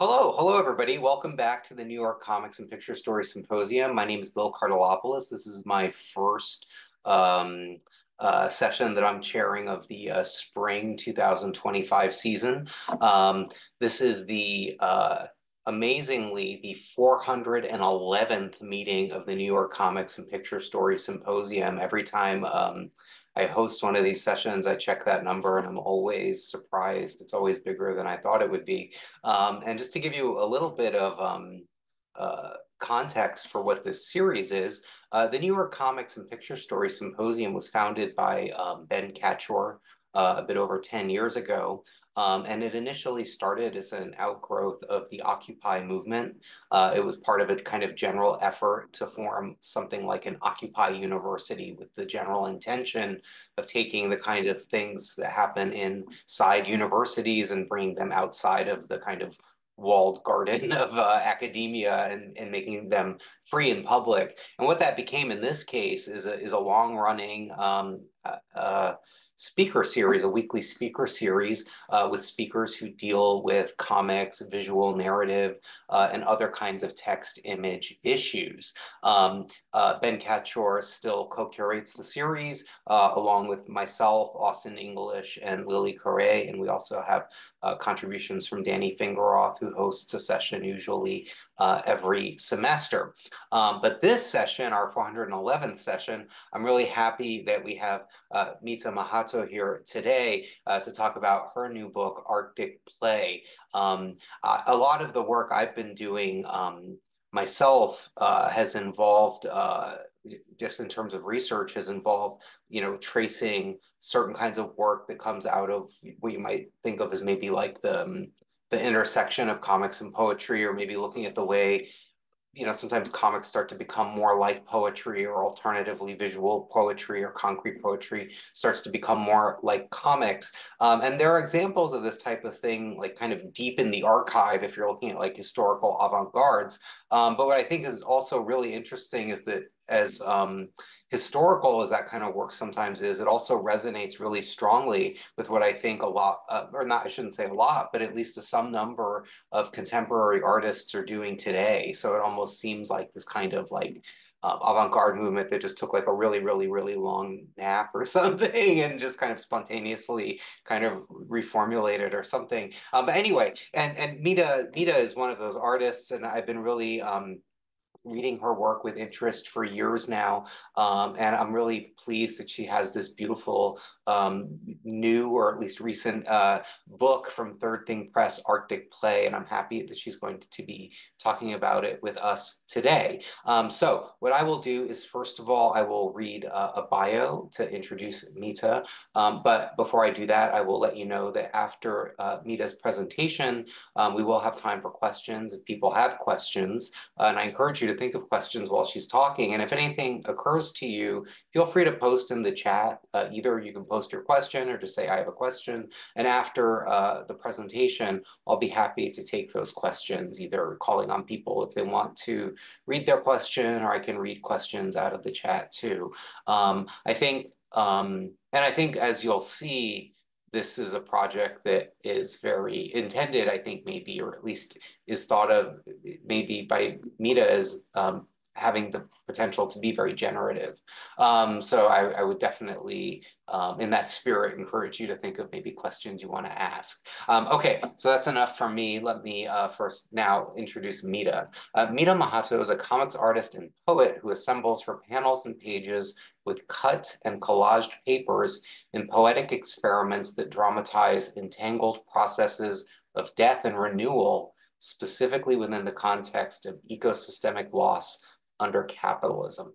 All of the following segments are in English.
Hello, everybody. Welcome back to the New York Comics and Picture Story Symposium. My name is Bill Cardelopoulos. This is my first um, session that I'm chairing of the spring 2025 season. This is the amazingly the 411th meeting of the New York Comics and Picture Story Symposium. Every time I host one of these sessions, I check that number and I'm always surprised. It's always bigger than I thought it would be. And just to give you a little bit of context for what this series is, the New York Comics and Picture Story Symposium was founded by Ben Catchor a bit over 10 years ago. And it initially started as an outgrowth of the Occupy movement. It was part of a kind of general effort to form something like an Occupy University with the general intention of taking the kind of things that happen inside universities and bringing them outside of the kind of walled garden of academia and making them free in public. And what that became in this case is a long running speaker series, a weekly speaker series with speakers who deal with comics, visual narrative, and other kinds of text image issues. Ben Catchor still co-curates the series along with myself, Austin English, and Lily Correa. And we also have contributions from Danny Fingeroth, who hosts a session usually every semester. But this session, our 411th session, I'm really happy that we have Mita Mahato here today to talk about her new book, Arctic Play. A lot of the work I've been doing myself has involved just in terms of research has involved, tracing certain kinds of work that comes out of what you might think of as maybe like the intersection of comics and poetry, or maybe looking at the way sometimes comics start to become more like poetry, or alternatively visual poetry or concrete poetry starts to become more like comics. And there are examples of this type of thing, like kind of deep in the archive, if you're looking at like historical avant-gardes. But what I think is also really interesting is that as historical as that kind of work sometimes is, it also resonates really strongly with what I think a lot, or not, I shouldn't say a lot, but at least to some number of contemporary artists are doing today. So it almost seems like this kind of like avant-garde movement that just took like a really, really, really long nap or something and just kind of spontaneously kind of reformulated or something. But anyway, and Mita is one of those artists, and I've been really reading her work with interest for years now. And I'm really pleased that she has this beautiful new, or at least recent book from Third Thing Press, Arctic Play. And I'm happy that she's going to be talking about it with us today. So what I will do is, first of all, I will read a bio to introduce Mita. But before I do that, I will let you know that after Mita's presentation, we will have time for questions if people have questions. And I encourage you to think of questions while she's talking. And if anything occurs to you, feel free to post in the chat. Either you can post your question or just say, I have a question. And after the presentation, I'll be happy to take those questions, either calling on people if they want to read their question, or I can read questions out of the chat too. I think as you'll see, this is a project that is very intended, I think, maybe, or at least is thought of maybe by Mita as having the potential to be very generative. So I would definitely, in that spirit, encourage you to think of maybe questions you want to ask. Okay, so that's enough from me. Let me first now introduce Mita. Mita Mahato is a comics artist and poet who assembles her panels and pages with cut and collaged papers in poetic experiments that dramatize entangled processes of death and renewal, specifically within the context of ecosystemic loss under capitalism.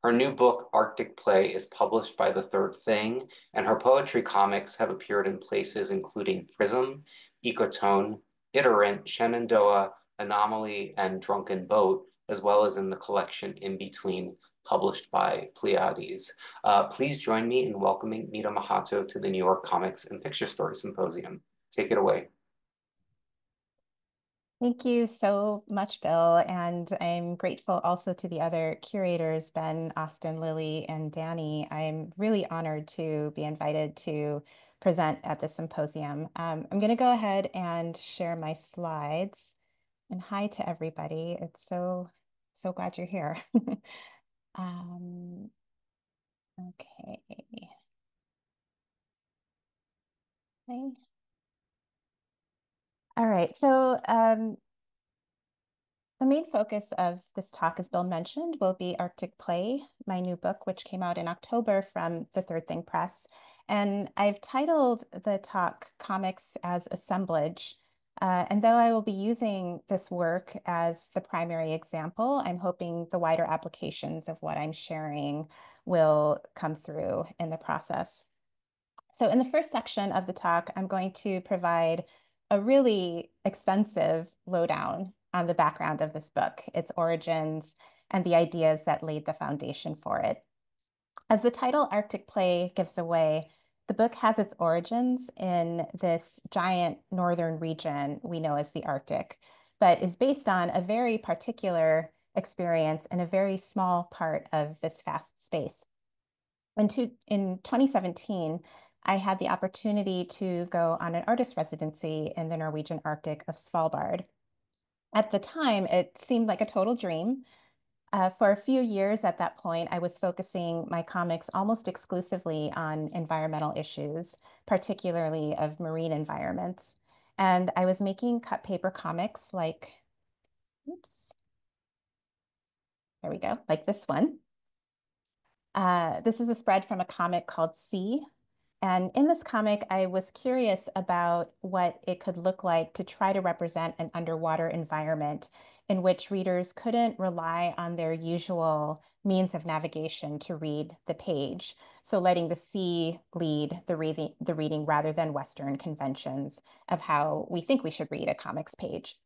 Her new book, Arctic Play, is published by The Third Thing, and her poetry comics have appeared in places including PRISM, Ecotone, Iterant, Shenandoah, ANMLY, and Drunken Boat, as well as in the collection In Betw, published by Pleiades. Please join me in welcoming Mita Mahato to the New York Comics and Picture Story Symposium. Take it away. Thank you so much, Bill. And I'm grateful also to the other curators, Ben, Austin, Lily, and Danny. I'm really honored to be invited to present at the symposium. I'm going to go ahead and share my slides. And hi to everybody. It's so glad you're here. Um, okay. Okay. All right. The main focus of this talk, as Bill mentioned, will be Arctic Play, my new book, which came out in October from the Third Thing Press. And I've titled the talk Comics as Assemblage. And though I will be using this work as the primary example, I'm hoping the wider applications of what I'm sharing will come through in the process. So in the first section of the talk, I'm going to provide a really extensive lowdown on the background of this book, its origins, and the ideas that laid the foundation for it. As the title Arctic Play gives away, the book has its origins in this giant northern region we know as the Arctic, but is based on a very particular experience in a very small part of this vast space. In 2017, I had the opportunity to go on an artist residency in the Norwegian Arctic of Svalbard. At the time, it seemed like a total dream. For a few years at that point, I was focusing my comics almost exclusively on environmental issues, particularly of marine environments. And I was making cut paper comics like, oops, there we go, like this one. This is a spread from a comic called Sea. And in this comic, I was curious about what it could look like to try to represent an underwater environment in which readers couldn't rely on their usual means of navigation to read the page. So letting the sea lead the reading rather than Western conventions of how we think we should read a comics page.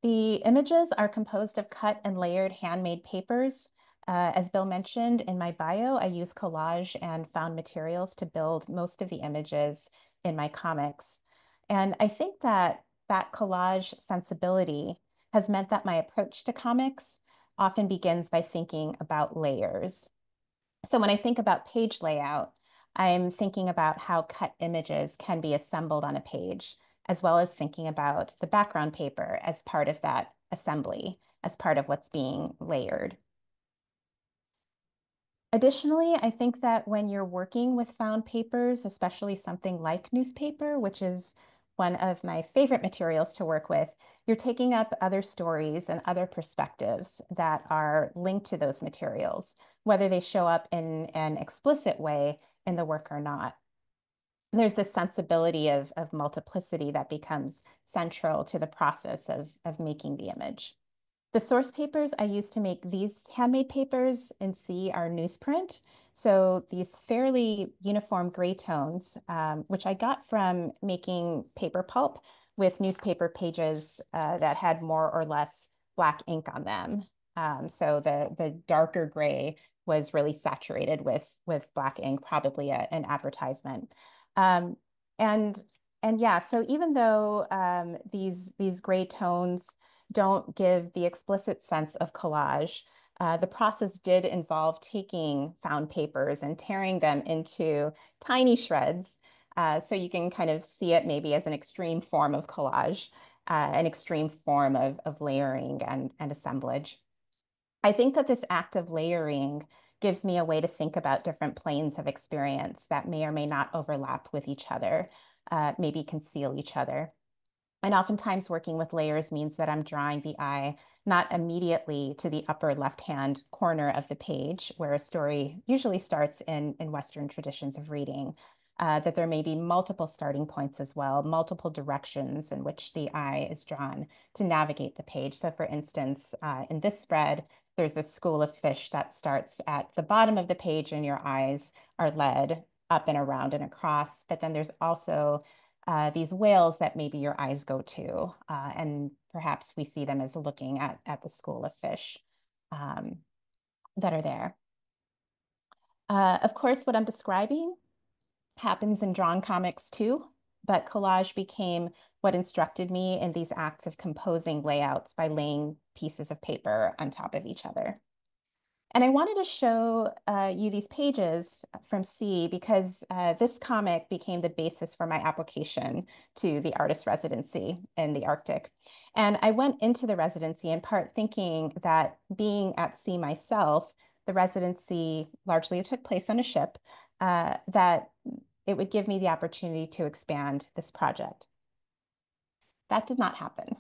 The images are composed of cut and layered handmade papers. As Bill mentioned in my bio, I use collage and found materials to build most of the images in my comics. And I think that that collage sensibility has meant that my approach to comics often begins by thinking about layers. So when I think about page layout, I'm thinking about how cut images can be assembled on a page, as well as thinking about the background paper as part of that assembly, as part of what's being layered. Additionally, I think that when you're working with found papers, especially something like newspaper, which is one of my favorite materials to work with, you're taking up other stories and other perspectives that are linked to those materials, whether they show up in an explicit way in the work or not. There's this sensibility of multiplicity that becomes central to the process of making the image. The source papers I use to make these handmade papers in C are newsprint. So these fairly uniform gray tones, which I got from making paper pulp with newspaper pages that had more or less black ink on them. So the darker gray was really saturated with black ink, probably an advertisement. Um, and and yeah, so even though these gray tones don't give the explicit sense of collage. The process did involve taking found papers and tearing them into tiny shreds. So you can kind of see it maybe as an extreme form of collage, an extreme form of layering and assemblage. I think that this act of layering gives me a way to think about different planes of experience that may or may not overlap with each other, maybe conceal each other. And oftentimes working with layers means that I'm drawing the eye not immediately to the upper left-hand corner of the page, where a story usually starts in Western traditions of reading, that there may be multiple starting points as well, multiple directions in which the eye is drawn to navigate the page. So for instance, in this spread, there's a school of fish that starts at the bottom of the page and your eyes are led up and around and across. But then there's also these whales that maybe your eyes go to, and perhaps we see them as looking at the school of fish um, that are there. Of course, what I'm describing happens in drawn comics too. but collage became what instructed me in these acts of composing layouts by laying pieces of paper on top of each other. And I wanted to show you these pages from C because this comic became the basis for my application to the artist residency in the Arctic. And I went into the residency in part thinking that being at sea myself, the residency largely took place on a ship, that it would give me the opportunity to expand this project. That did not happen.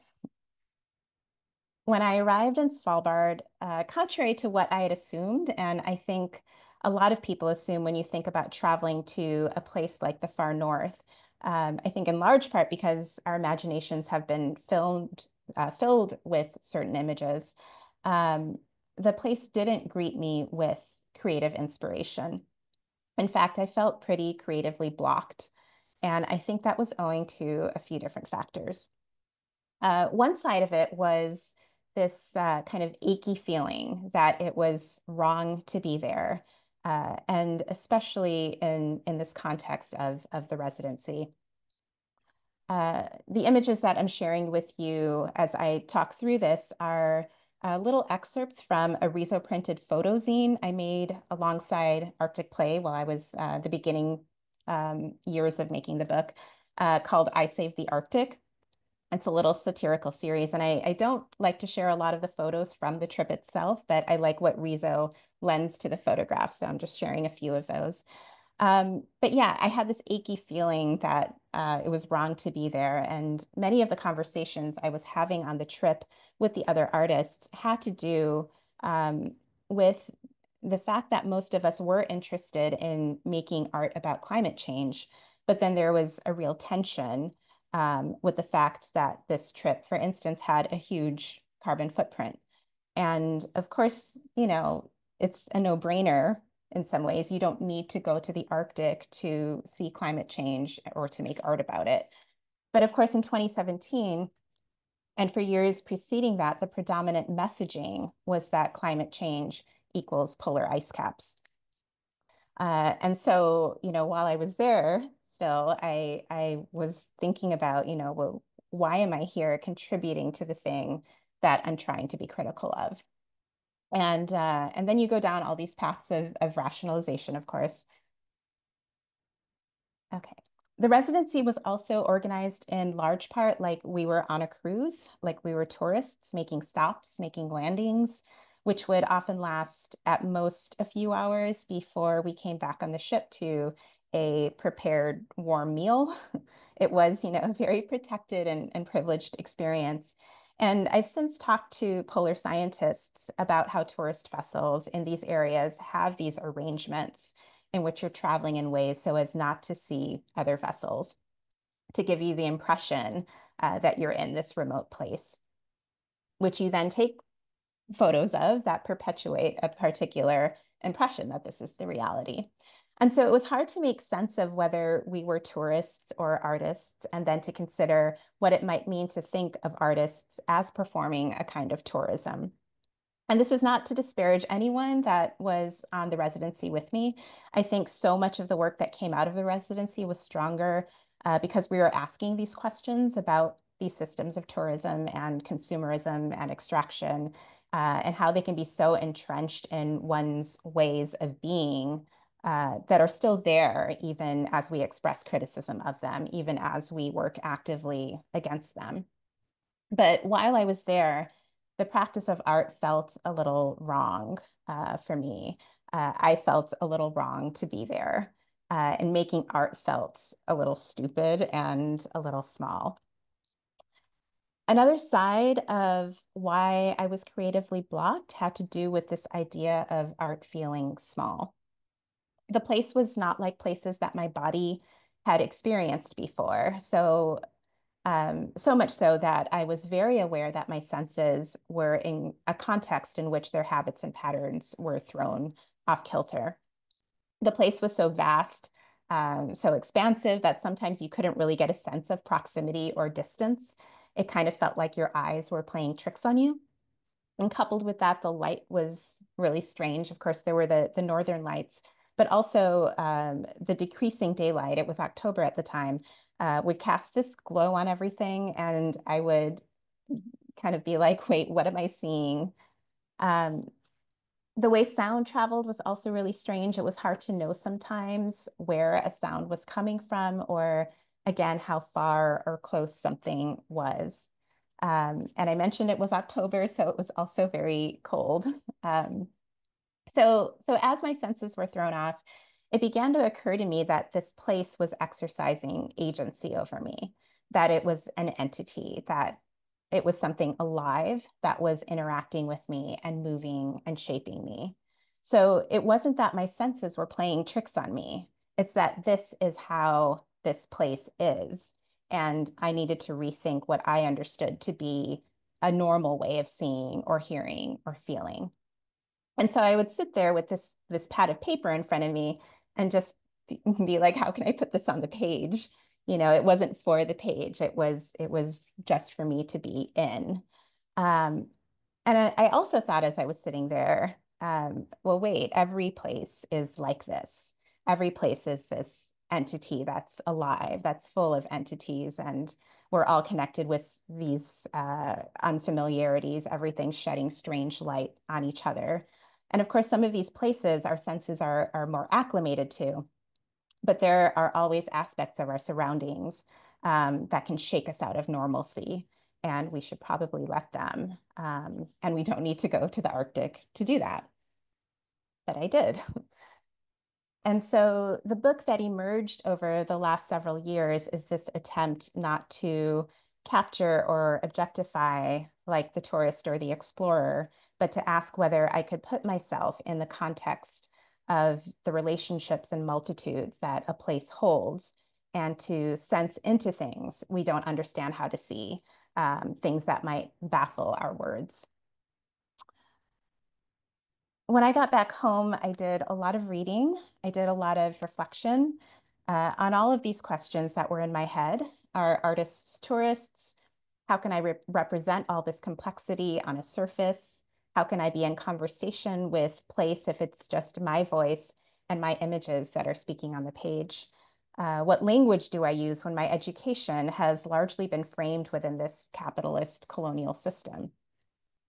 When I arrived in Svalbard, contrary to what I had assumed, and I think a lot of people assume when you think about traveling to a place like the far north, I think in large part because our imaginations have been filled with certain images, um, the place didn't greet me with creative inspiration. In fact, I felt pretty creatively blocked, and I think that was owing to a few different factors. One side of it was this kind of achy feeling that it was wrong to be there, and especially in this context of the residency. The images that I'm sharing with you as I talk through this are little excerpts from a Riso printed photozine I made alongside Arctic Play while I was the beginning years of making the book, called I Saved the Arctic. It's a little satirical series, and I don't like to share a lot of the photos from the trip itself, but I like what Riso lends to the photographs, so I'm just sharing a few of those. But yeah, I had this achy feeling that it was wrong to be there, and many of the conversations I was having on the trip with the other artists had to do with the fact that most of us were interested in making art about climate change, but then there was a real tension with the fact that this trip, for instance, had a huge carbon footprint. And of course, it's a no-brainer in some ways. You don't need to go to the Arctic to see climate change or to make art about it. But of course, in 2017, and for years preceding that, the predominant messaging was that climate change equals polar ice caps. And so, while I was there still, I was thinking about, well, why am I here contributing to the thing that I'm trying to be critical of? And then you go down all these paths of rationalization, of course. Okay. The residency was also organized in large part like we were on a cruise, like we were tourists making stops, making landings, which would often last at most a few hours before we came back on the ship to a prepared warm meal. It was, a very protected and privileged experience. And I've since talked to polar scientists about how tourist vessels in these areas have these arrangements in which you're traveling in ways so as not to see other vessels, to give you the impression that you're in this remote place, which you then take photos of that perpetuate a particular impression that this is the reality. And so it was hard to make sense of whether we were tourists or artists, and then to consider what it might mean to think of artists as performing a kind of tourism. And this is not to disparage anyone that was on the residency with me. I think so much of the work that came out of the residency was stronger because we were asking these questions about these systems of tourism and consumerism and extraction, and how they can be so entrenched in one's ways of being that are still there even as we express criticism of them, even as we work actively against them. But while I was there, the practice of art felt a little wrong for me. I felt a little wrong to be there, and making art felt a little stupid and a little small. Another side of why I was creatively blocked had to do with this idea of art feeling small. The place was not like places that my body had experienced before. So much so that I was very aware that my senses were in a context in which their habits and patterns were thrown off kilter. The place was so vast, so expansive that sometimes you couldn't really get a sense of proximity or distance. It kind of felt like your eyes were playing tricks on you. And coupled with that, the light was really strange. Of course, there were the northern lights, but also the decreasing daylight, it was October at the time, would cast this glow on everything. And I would kind of be like, wait, what am I seeing? Um, the way sound traveled was also really strange. It was hard to know sometimes where a sound was coming from, or again, how far or close something was. And I mentioned it was October, so it was also very cold. Um, so as my senses were thrown off, it began to occur to me that this place was exercising agency over me, that it was an entity, that it was something alive that was interacting with me and moving and shaping me. So it wasn't that my senses were playing tricks on me. It's that this is how this place is. And I needed to rethink what I understood to be a normal way of seeing or hearing or feeling. And so I would sit there with this pad of paper in front of me and just be like, how can I put this on the page? You know, it wasn't for the page. It was just for me to be in. Um, and I also thought as I was sitting there, well, wait, every place is like this. Every place is this entity that's alive, that's full of entities, and we're all connected with these unfamiliarities, everything shedding strange light on each other. And of course, some of these places our senses are more acclimated to, but there are always aspects of our surroundings that can shake us out of normalcy, and we should probably let them. And we don't need to go to the Arctic to do that, but I did. And so the book that emerged over the last several years is this attempt not to capture or objectify like the tourist or the explorer, but to ask whether I could put myself in the context of the relationships and multitudes that a place holds and to sense into things we don't understand how to see, things that might baffle our words. When I got back home, I did a lot of reading. I did a lot of reflection on all of these questions that were in my head. Are artists tourists? How can I represent all this complexity on a surface? How can I be in conversation with place if it's just my voice and my images that are speaking on the page? What language do I use when my education has largely been framed within this capitalist colonial system?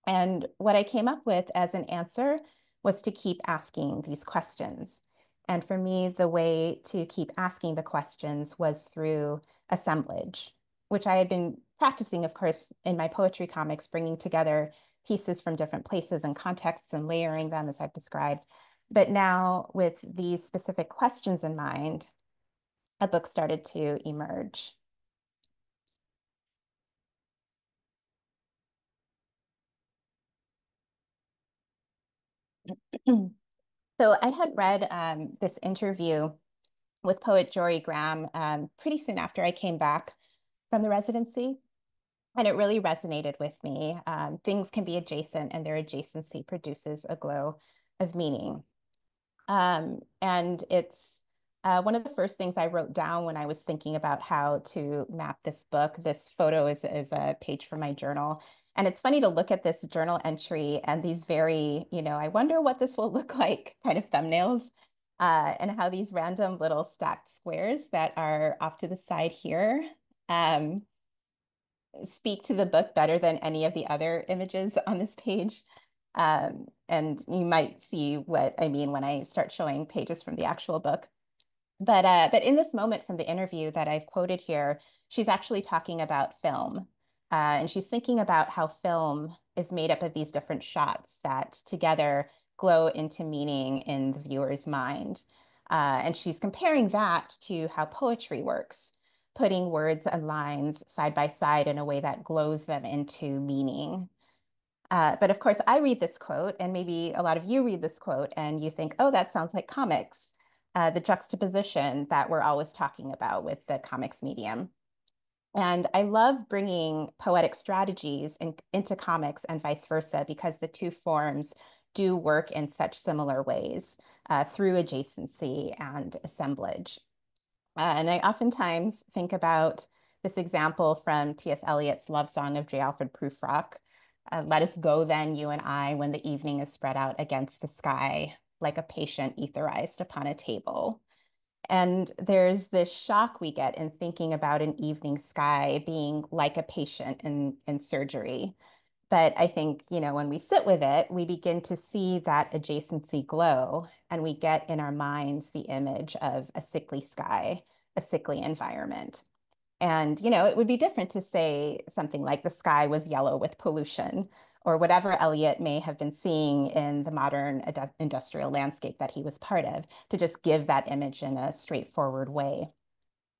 And what I came up with as an answer was to keep asking these questions. And for me, the way to keep asking the questions was through assemblage, which I had been practicing, of course, in my poetry comics, bringing together pieces from different places and contexts and layering them as I've described. But now, with these specific questions in mind, a book started to emerge. So I had read this interview with poet Jory Graham pretty soon after I came back from the residency. And it really resonated with me. Things can be adjacent, and their adjacency produces a glow of meaning. And it's one of the first things I wrote down when I was thinking about how to map this book. This photo is a page from my journal. And it's funny to look at this journal entry and these very, I wonder what this will look like kind of thumbnails, and how these random little stacked squares that are off to the side here um, speak to the book better than any of the other images on this page. And you might see what I mean when I start showing pages from the actual book. But in this moment from the interview that I've quoted here, she's actually talking about film. And she's thinking about how film is made up of these different shots that together glow into meaning in the viewer's mind. And she's comparing that to how poetry works, putting words and lines side by side in a way that glows them into meaning. But of course, I read this quote, and maybe a lot of you read this quote, and you think, oh, that sounds like comics, the juxtaposition that we're always talking about with the comics medium. And I love bringing poetic strategies into comics and vice versa, because the two forms do work in such similar ways through adjacency and assemblage. And I oftentimes think about this example from T.S. Eliot's love song of J. Alfred Prufrock. Let us go then, you and I, when the evening is spread out against the sky. like a patient etherized upon a table. And there's this shock we get in thinking about an evening sky being like a patient in surgery. But I think, when we sit with it, we begin to see that adjacency glow, and we get in our minds the image of a sickly sky, a sickly environment. And, it would be different to say something like the sky was yellow with pollution, or whatever Eliot may have been seeing in the modern industrial landscape that he was part of, to just give that image in a straightforward way.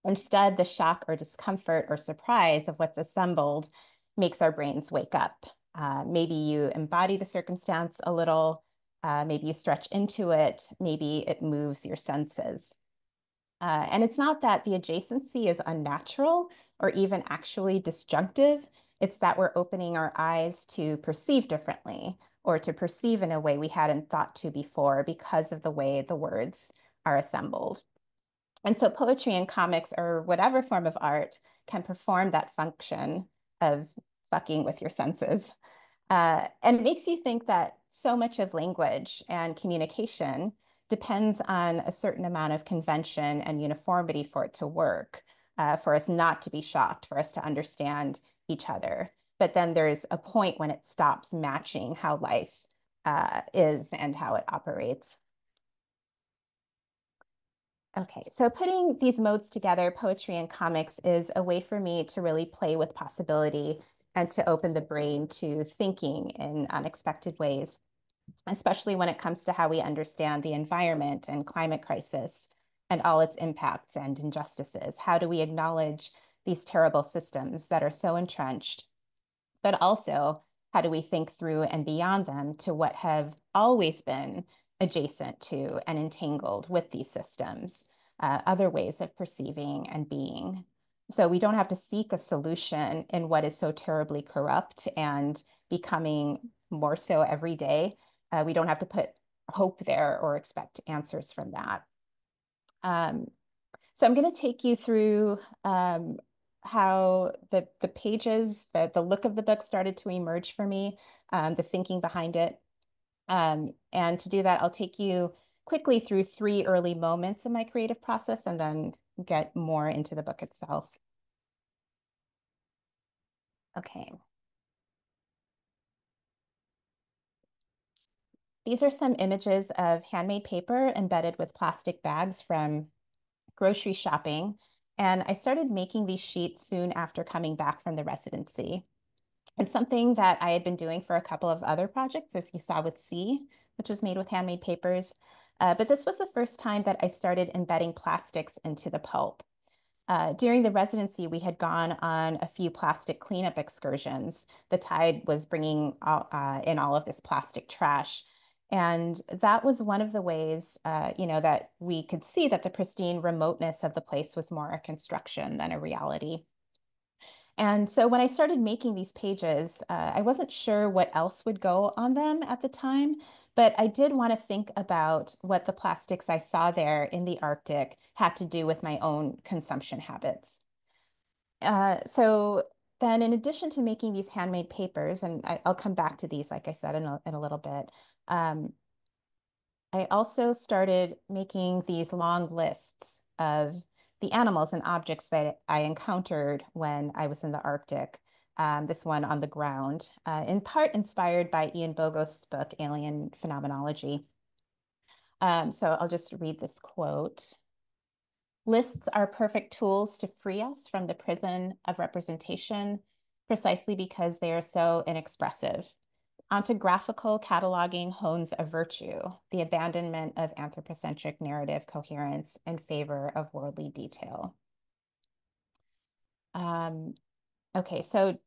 Instead, the shock or discomfort or surprise of what's assembled makes our brains wake up. Maybe you embody the circumstance a little, maybe you stretch into it, maybe it moves your senses. And it's not that the adjacency is unnatural or even actually disjunctive. It's that we're opening our eyes to perceive differently or to perceive in a way we hadn't thought to before because of the way the words are assembled. And so poetry and comics or whatever form of art can perform that function of fucking with your senses. And it makes you think that so much of language and communication depends on a certain amount of convention and uniformity for it to work, for us not to be shocked, for us to understand each other. But then there's a point when it stops matching how life is and how it operates. Okay, so putting these modes together, poetry and comics, is a way for me to really play with possibility and to open the brain to thinking in unexpected ways, especially when it comes to how we understand the environment and climate crisis and all its impacts and injustices. How do we acknowledge these terrible systems that are so entrenched, but also how do we think through and beyond them to what have always been adjacent to and entangled with these systems, other ways of perceiving and being. So we don't have to seek a solution in what is so terribly corrupt and becoming more so every day. We don't have to put hope there or expect answers from that. Um, so I'm going to take you through how the pages, the look of the book started to emerge for me, the thinking behind it. And to do that, I'll take you quickly through three early moments in my creative process and then get more into the book itself. Okay. These are some images of handmade paper embedded with plastic bags from grocery shopping. And I started making these sheets soon after coming back from the residency. It's something that I had been doing for a couple of other projects, as you saw with C, which was made with handmade papers. But this was the first time that I started embedding plastics into the pulp. During the residency, we had gone on a few plastic cleanup excursions. The tide was bringing in all of this plastic trash. And that was one of the ways, that we could see that the pristine remoteness of the place was more a construction than a reality. And so when I started making these pages, I wasn't sure what else would go on them at the time, but I did want to think about what the plastics I saw there in the Arctic had to do with my own consumption habits. So then in addition to making these handmade papers, and I'll come back to these, like I said, in a little bit, um, I also started making these long lists of the animals and objects that I encountered when I was in the Arctic. This one on the ground, in part inspired by Ian Bogost's book, Alien Phenomenology. So I'll just read this quote. Lists are perfect tools to free us from the prison of representation, precisely because they are so inexpressive. Ontographical cataloging hones a virtue, the abandonment of anthropocentric narrative coherence in favor of worldly detail. Um, okay, so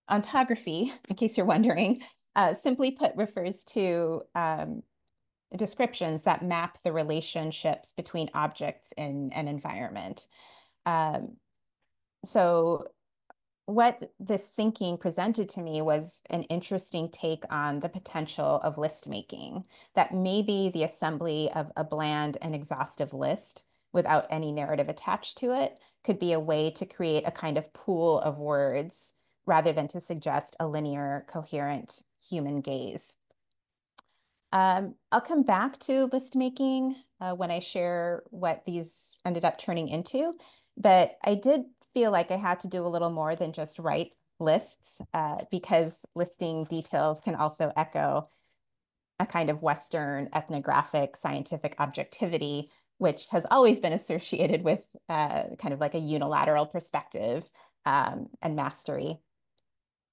ontography, in case you're wondering, simply put, refers to descriptions that map the relationships between objects in an environment. Um, so what this thinking presented to me was an interesting take on the potential of list making, that maybe the assembly of a bland and exhaustive list without any narrative attached to it could be a way to create a kind of pool of words rather than to suggest a linear, coherent human gaze. I'll come back to list making when I share what these ended up turning into, but I did feel like I had to do a little more than just write lists because listing details can also echo a kind of Western ethnographic scientific objectivity, which has always been associated with kind of like a unilateral perspective and mastery.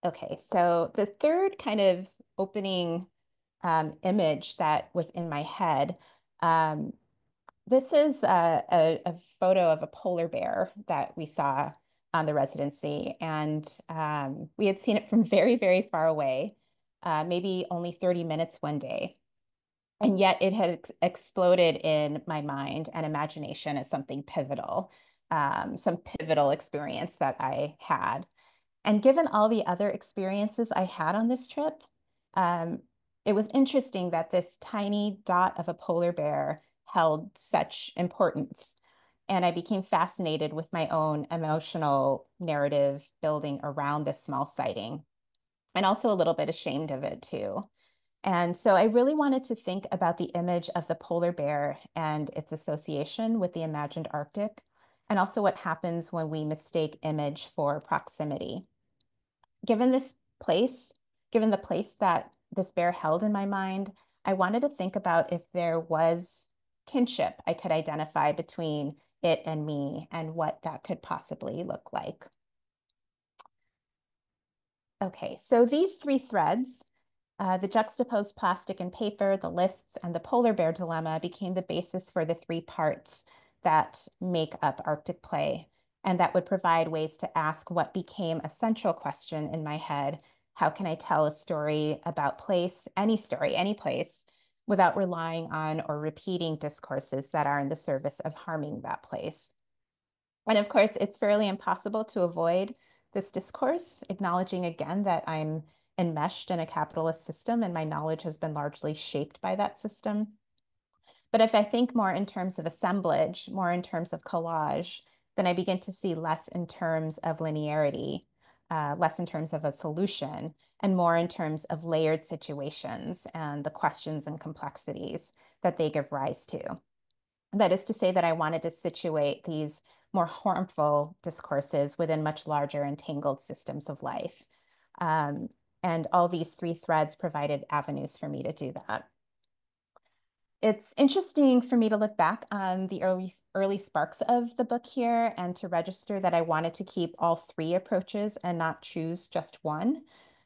Okay, so the third kind of opening image that was in my head. Um, this is a photo of a polar bear that we saw on the residency, and we had seen it from very, very far away, maybe only 30 minutes one day. And yet it had exploded in my mind and imagination as something pivotal, some pivotal experience that I had. And given all the other experiences I had on this trip, um, it was interesting that this tiny dot of a polar bear held such importance. And I became fascinated with my own emotional narrative building around this small sighting, and also a little bit ashamed of it too. And so I really wanted to think about the image of the polar bear and its association with the imagined Arctic, and also what happens when we mistake image for proximity. Given this place, given the place that this bear held in my mind, I wanted to think about if there was kinship I could identify between it and me and what that could possibly look like. Okay, so these three threads, the juxtaposed plastic and paper, the lists, and the polar bear dilemma became the basis for the three parts that make up Arctic Play, and that would provide ways to ask what became a central question in my head. How can I tell a story about place, any story, any place, without relying on or repeating discourses that are in the service of harming that place? And of course, it's fairly impossible to avoid this discourse, acknowledging again that I'm enmeshed in a capitalist system and my knowledge has been largely shaped by that system. But if I think more in terms of assemblage, more in terms of collage, then I begin to see less in terms of linearity, less in terms of a solution, and more in terms of layered situations and the questions and complexities that they give rise to. That is to say that I wanted to situate these more harmful discourses within much larger entangled systems of life. Um, and all these three threads provided avenues for me to do that. It's interesting for me to look back on the early sparks of the book here and to register that I wanted to keep all three approaches and not choose just one.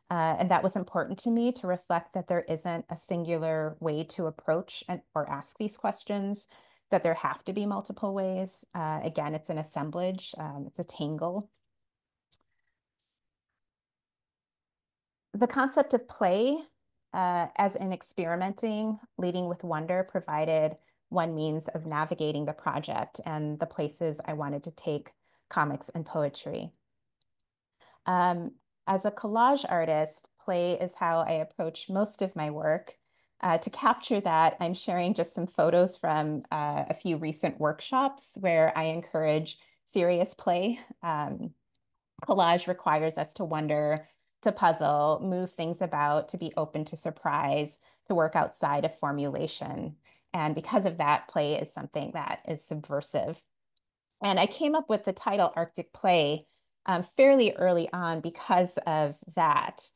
And that was important to me to reflect that there isn't a singular way to approach or ask these questions, that there have to be multiple ways. Again, it's an assemblage, it's a tangle. The concept of play as in experimenting, leading with wonder provided one means of navigating the project and the places I wanted to take comics and poetry. Um, as a collage artist, play is how I approach most of my work. To capture that, I'm sharing just some photos from a few recent workshops where I encourage serious play. Collage requires us to wonder, to puzzle, move things about, to be open to surprise, to work outside of formulation. And because of that, play is something that is subversive. And I came up with the title Arctic Play fairly early on because of that,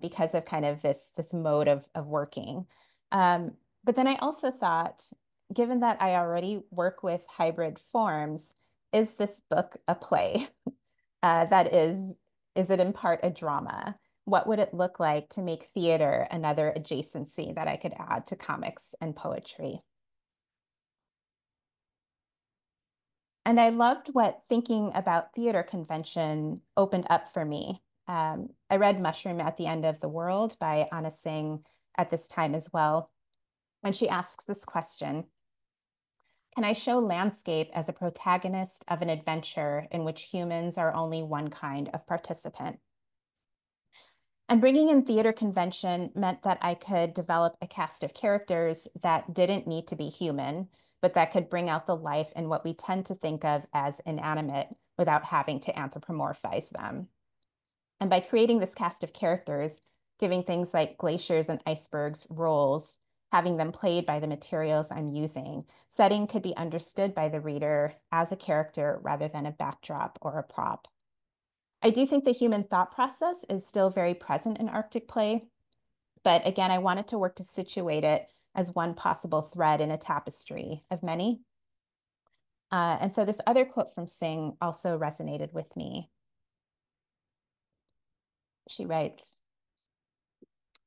because of kind of this mode of working. But then I also thought, given that I already work with hybrid forms, is this book a play? That is it in part a drama? What would it look like to make theater another adjacency that I could add to comics and poetry? And I loved what thinking about theater convention opened up for me. I read Mushroom at the End of the World by Anna Singh at this time as well. And she asks this question: can I show landscape as a protagonist of an adventure in which humans are only one kind of participant? And bringing in theater convention meant that I could develop a cast of characters that didn't need to be human, but that could bring out the life in what we tend to think of as inanimate without having to anthropomorphize them. And by creating this cast of characters, giving things like glaciers and icebergs roles, having them played by the materials I'm using. Setting could be understood by the reader as a character rather than a backdrop or a prop. I do think the human thought process is still very present in Arctic play, but again, I wanted to work to situate it as one possible thread in a tapestry of many. And so this other quote from Singh also resonated with me. She writes,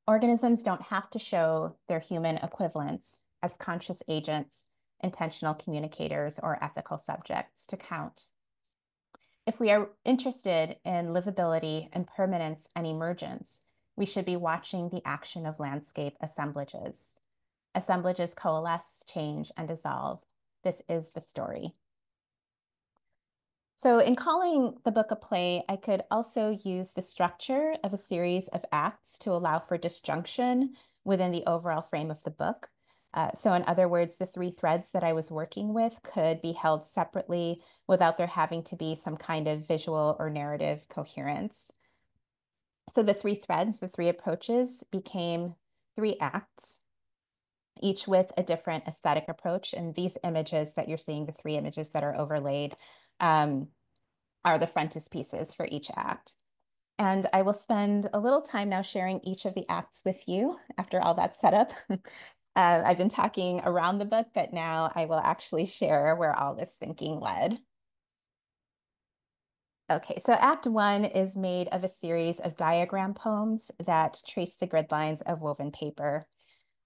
organisms don't have to show their human equivalents as conscious agents, intentional communicators, or ethical subjects to count. If we are interested in livability and permanence and emergence, we should be watching the action of landscape assemblages. Assemblages coalesce, change, and dissolve. This is the story. So in calling the book a play, I could also use the structure of a series of acts to allow for disjunction within the overall frame of the book. So in other words, the three threads that I was working with could be held separately without there having to be some kind of visual or narrative coherence. So the three threads, the three approaches became three acts, each with a different aesthetic approach. And these images that you're seeing, the three images that are overlaid, are the frontispieces for each act. And I will spend a little time now sharing each of the acts with you after all that's set up. I've been talking around the book, but now I will actually share where all this thinking led. Okay, so Act 1 is made of a series of diagram poems that trace the grid lines of woven paper.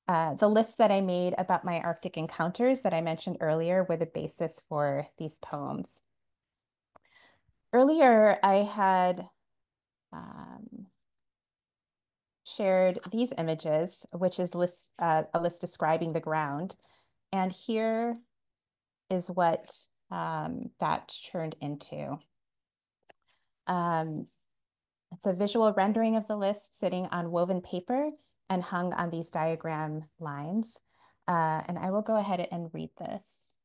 The list that I made about my Arctic encounters that I mentioned earlier were the basis for these poems. Earlier, I had shared these images, which is a list describing the ground. And here is what that turned into. It's a visual rendering of the list sitting on woven paper and hung on these diagram lines. And I will go ahead and read this.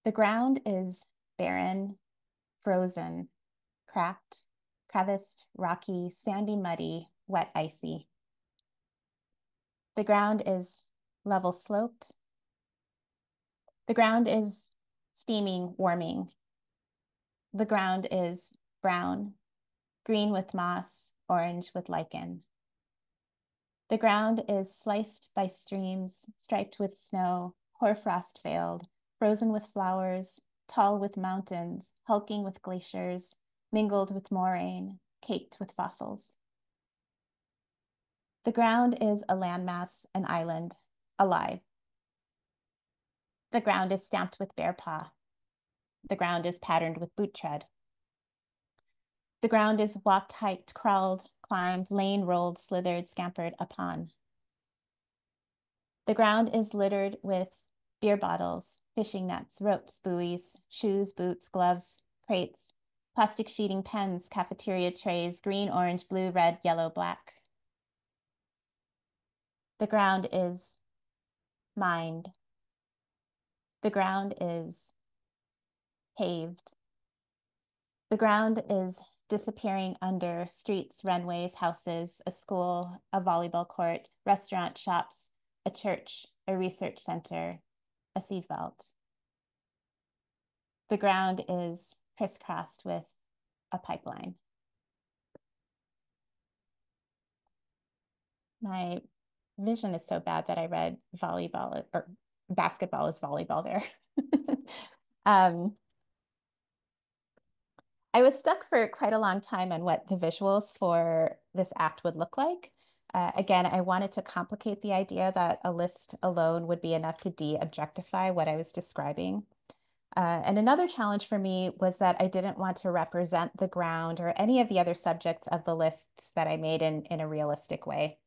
The ground is barren, frozen, cracked, creviced, rocky, sandy, muddy, wet, icy. The ground is level sloped. The ground is steaming, warming. The ground is brown, green with moss, orange with lichen. The ground is sliced by streams, striped with snow, hoarfrost veiled, frozen with flowers, tall with mountains, hulking with glaciers, mingled with moraine, caked with fossils. The ground is a landmass, an island, alive. The ground is stamped with bear paw. The ground is patterned with boot tread. The ground is walked, hiked, crawled, climbed, lane, rolled, slithered, scampered upon. The ground is littered with beer bottles, fishing nets, ropes, buoys, shoes, boots, gloves, crates, plastic sheeting, pens, cafeteria trays, green, orange, blue, red, yellow, black. The ground is mined. The ground is paved. The ground is disappearing under streets, runways, houses, a school, a volleyball court, restaurant, shops, a church, a research center, a seed vault. The ground is crisscrossed with a pipeline. My vision is so bad that I read volleyball or basketball is volleyball there. um, I was stuck for quite a long time on what the visuals for this act would look like. Again, I wanted to complicate the idea that a list alone would be enough to de-objectify what I was describing. And another challenge for me was that I didn't want to represent the ground or any of the other subjects of the lists that I made in a realistic way.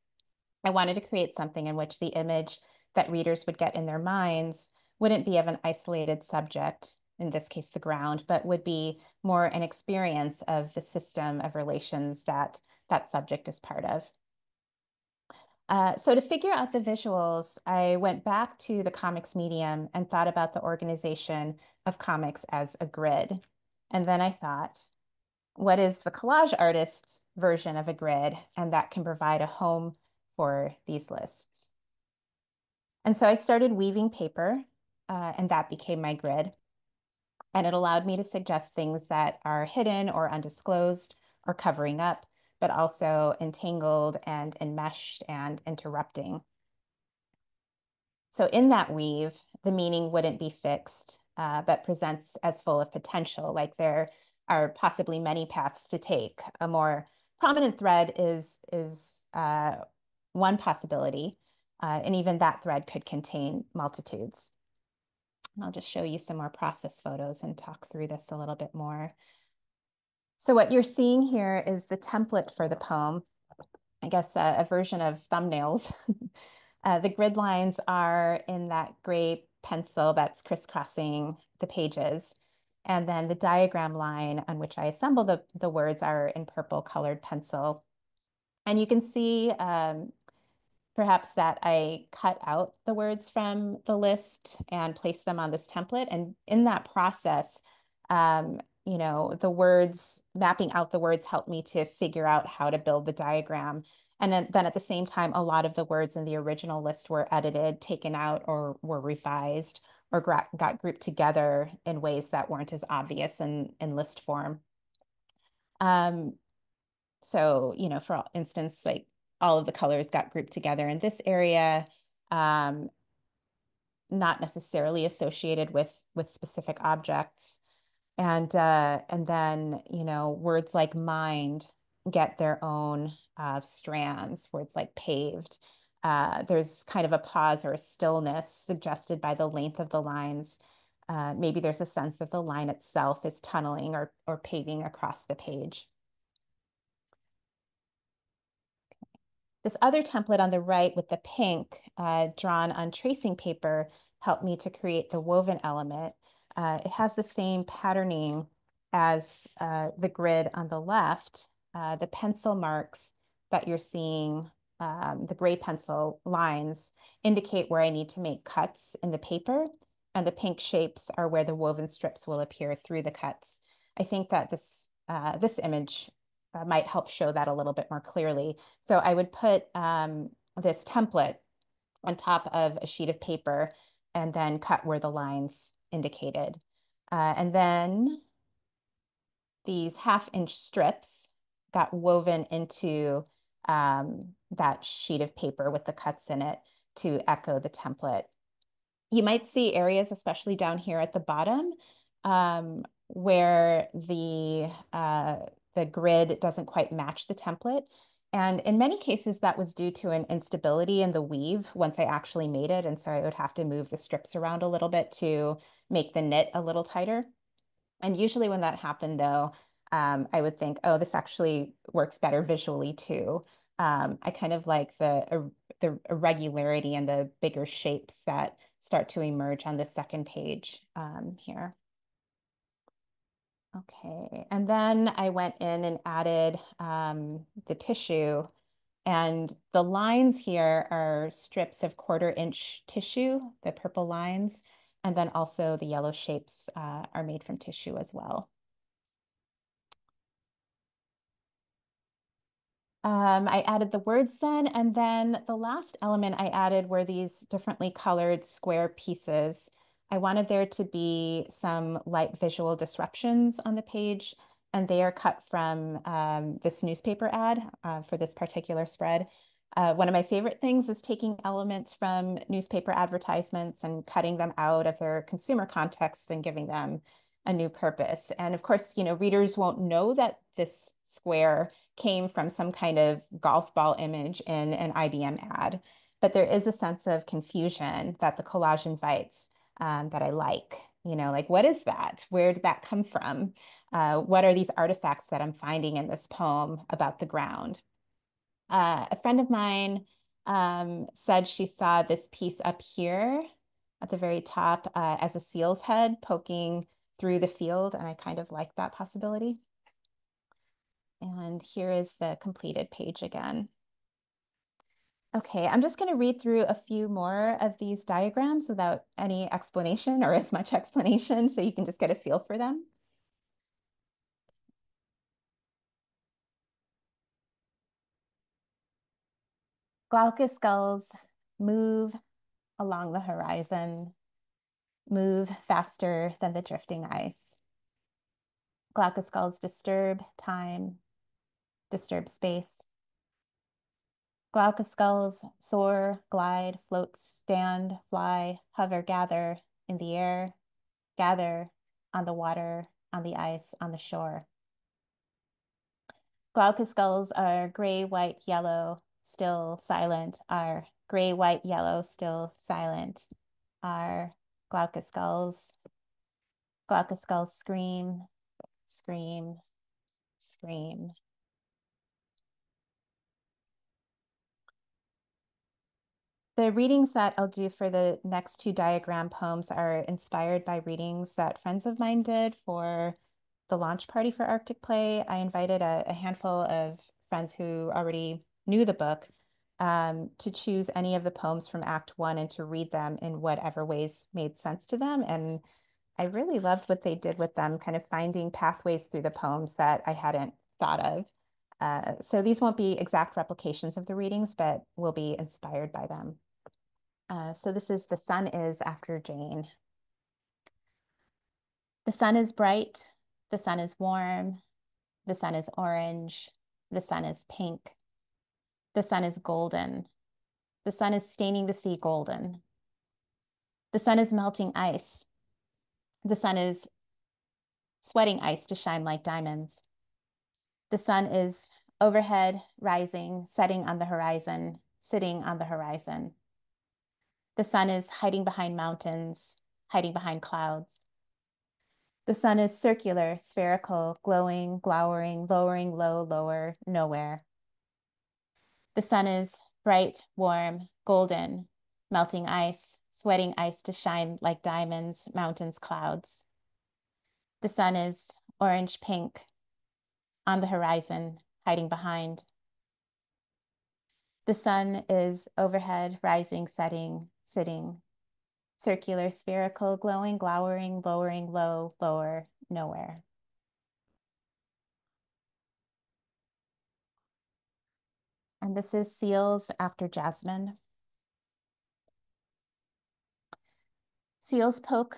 I wanted to create something in which the image that readers would get in their minds wouldn't be of an isolated subject, in this case, the ground, but would be more an experience of the system of relations that that subject is part of. So to figure out the visuals, I went back to the comics medium and thought about the organization of comics as a grid. And then I thought, what is the collage artist's version of a grid? And that can provide a home for these lists. And so I started weaving paper, and that became my grid. And it allowed me to suggest things that are hidden or undisclosed or covering up, but also entangled and enmeshed and interrupting. So in that weave, the meaning wouldn't be fixed, but presents as full of potential, like there are possibly many paths to take. A more prominent thread is one possibility, and even that thread could contain multitudes. And I'll just show you some more process photos and talk through this a little bit more. So what you're seeing here is the template for the poem, I guess a version of thumbnails. The grid lines are in that gray pencil that's crisscrossing the pages. And then the diagram line on which I assemble the words are in purple colored pencil. And you can see perhaps that I cut out the words from the list and place them on this template. And in that process, you know, the words, mapping out the words helped me to figure out how to build the diagram. And then at the same time, a lot of the words in the original list were edited, taken out, or were revised, or got grouped together in ways that weren't as obvious in list form. Um, so, you know, for instance, like all of the colors got grouped together in this area, um, not necessarily associated with specific objects. And then, you know, words like mind get their own strands, words like paved. There's kind of a pause or a stillness suggested by the length of the lines. Maybe there's a sense that the line itself is tunneling or paving across the page. This other template on the right with the pink drawn on tracing paper helped me to create the woven element. It has the same patterning as the grid on the left. The pencil marks that you're seeing, the gray pencil lines, indicate where I need to make cuts in the paper, and the pink shapes are where the woven strips will appear through the cuts. I think that this image might help show that a little bit more clearly. So I would put this template on top of a sheet of paper and then cut where the lines indicated. And then these half-inch strips got woven into that sheet of paper with the cuts in it to echo the template. You might see areas, especially down here at the bottom, where the grid doesn't quite match the template. And in many cases, that was due to an instability in the weave once I actually made it. And so I would have to move the strips around a little bit to make the knit a little tighter. And usually when that happened, though, I would think, oh, this actually works better visually too. I kind of like the irregularity and the bigger shapes that start to emerge on the second page here. Okay, and then I went in and added the tissue, and the lines here are strips of 1/4-inch tissue, the purple lines, and then also the yellow shapes are made from tissue as well. I added the words then, and then the last element I added were these differently colored square pieces. I wanted there to be some light visual disruptions on the page, and they are cut from this newspaper ad for this particular spread. One of my favorite things is taking elements from newspaper advertisements and cutting them out of their consumer contexts and giving them a new purpose. And of course, you know, readers won't know that this square came from some kind of golf ball image in an IBM ad. But there is a sense of confusion that the collage invites that I like. You know, like, what is that? Where did that come from? What are these artifacts that I'm finding in this poem about the ground? A friend of mine said she saw this piece up here at the very top as a seal's head poking through the field, and I kind of like that possibility. And here is the completed page again. Okay, I'm just going to read through a few more of these diagrams without any explanation or as much explanation so you can just get a feel for them. Glaucous gulls move along the horizon, move faster than the drifting ice. Glaucous gulls disturb time, disturb space. Glaucous gulls soar, glide, float, stand, fly, hover, gather in the air, gather on the water, on the ice, on the shore. Glaucous gulls are gray, white, yellow, still silent, are gray, white, yellow, still silent, are glaucous gulls. Glaucous gulls scream, scream, scream. The readings that I'll do for the next two diagram poems are inspired by readings that friends of mine did for the launch party for Arctic Play. I invited a handful of friends who already knew the book to choose any of the poems from Act One and to read them in whatever ways made sense to them. And I really loved what they did with them, kind of finding pathways through the poems that I hadn't thought of. So these won't be exact replications of the readings, but will be inspired by them. So this is The Sun Is After Jane. The sun is bright, the sun is warm, the sun is orange, the sun is pink, the sun is golden, the sun is staining the sea golden. The sun is melting ice, the sun is sweating ice to shine like diamonds. The sun is overhead, rising, setting on the horizon, sitting on the horizon. The sun is hiding behind mountains, hiding behind clouds. The sun is circular, spherical, glowing, glowering, lowering, low, lower, nowhere. The sun is bright, warm, golden, melting ice, sweating ice to shine like diamonds, mountains, clouds. The sun is orange, pink, on the horizon, hiding behind. The sun is overhead, rising, setting, sitting, circular, spherical, glowing, glowering, lowering, low, lower, nowhere. And this is Seals After Jasmine. Seals poke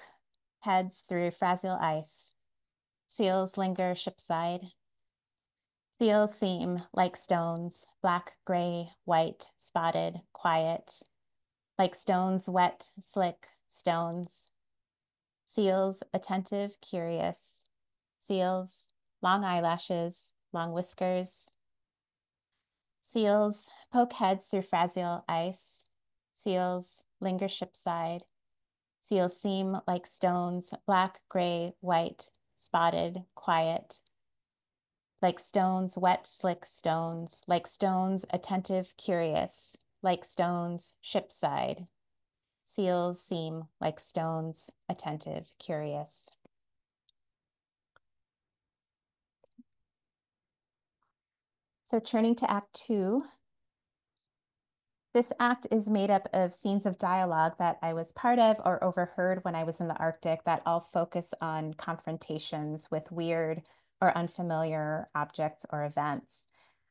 heads through fragile ice. Seals linger shipside. Seals seem like stones, black, gray, white, spotted, quiet, like stones, wet, slick stones. Seals attentive, curious. Seals, long eyelashes, long whiskers. Seals poke heads through fragile ice. Seals linger shipside. Seals seem like stones, black, gray, white, spotted, quiet, like stones, wet, slick stones, like stones, attentive, curious, like stones, shipside. Seals seem like stones, attentive, curious. So turning to Act Two, this act is made up of scenes of dialogue that I was part of or overheard when I was in the Arctic that all focus on confrontations with weird or unfamiliar objects or events.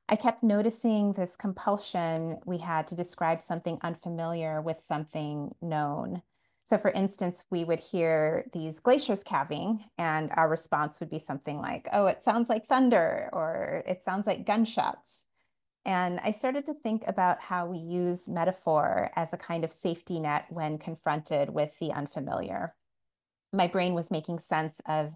I kept noticing this compulsion we had to describe something unfamiliar with something known. So, for instance, we would hear these glaciers calving, and our response would be something like, oh, it sounds like thunder, or it sounds like gunshots. And I started to think about how we use metaphor as a kind of safety net when confronted with the unfamiliar. My brain was making sense of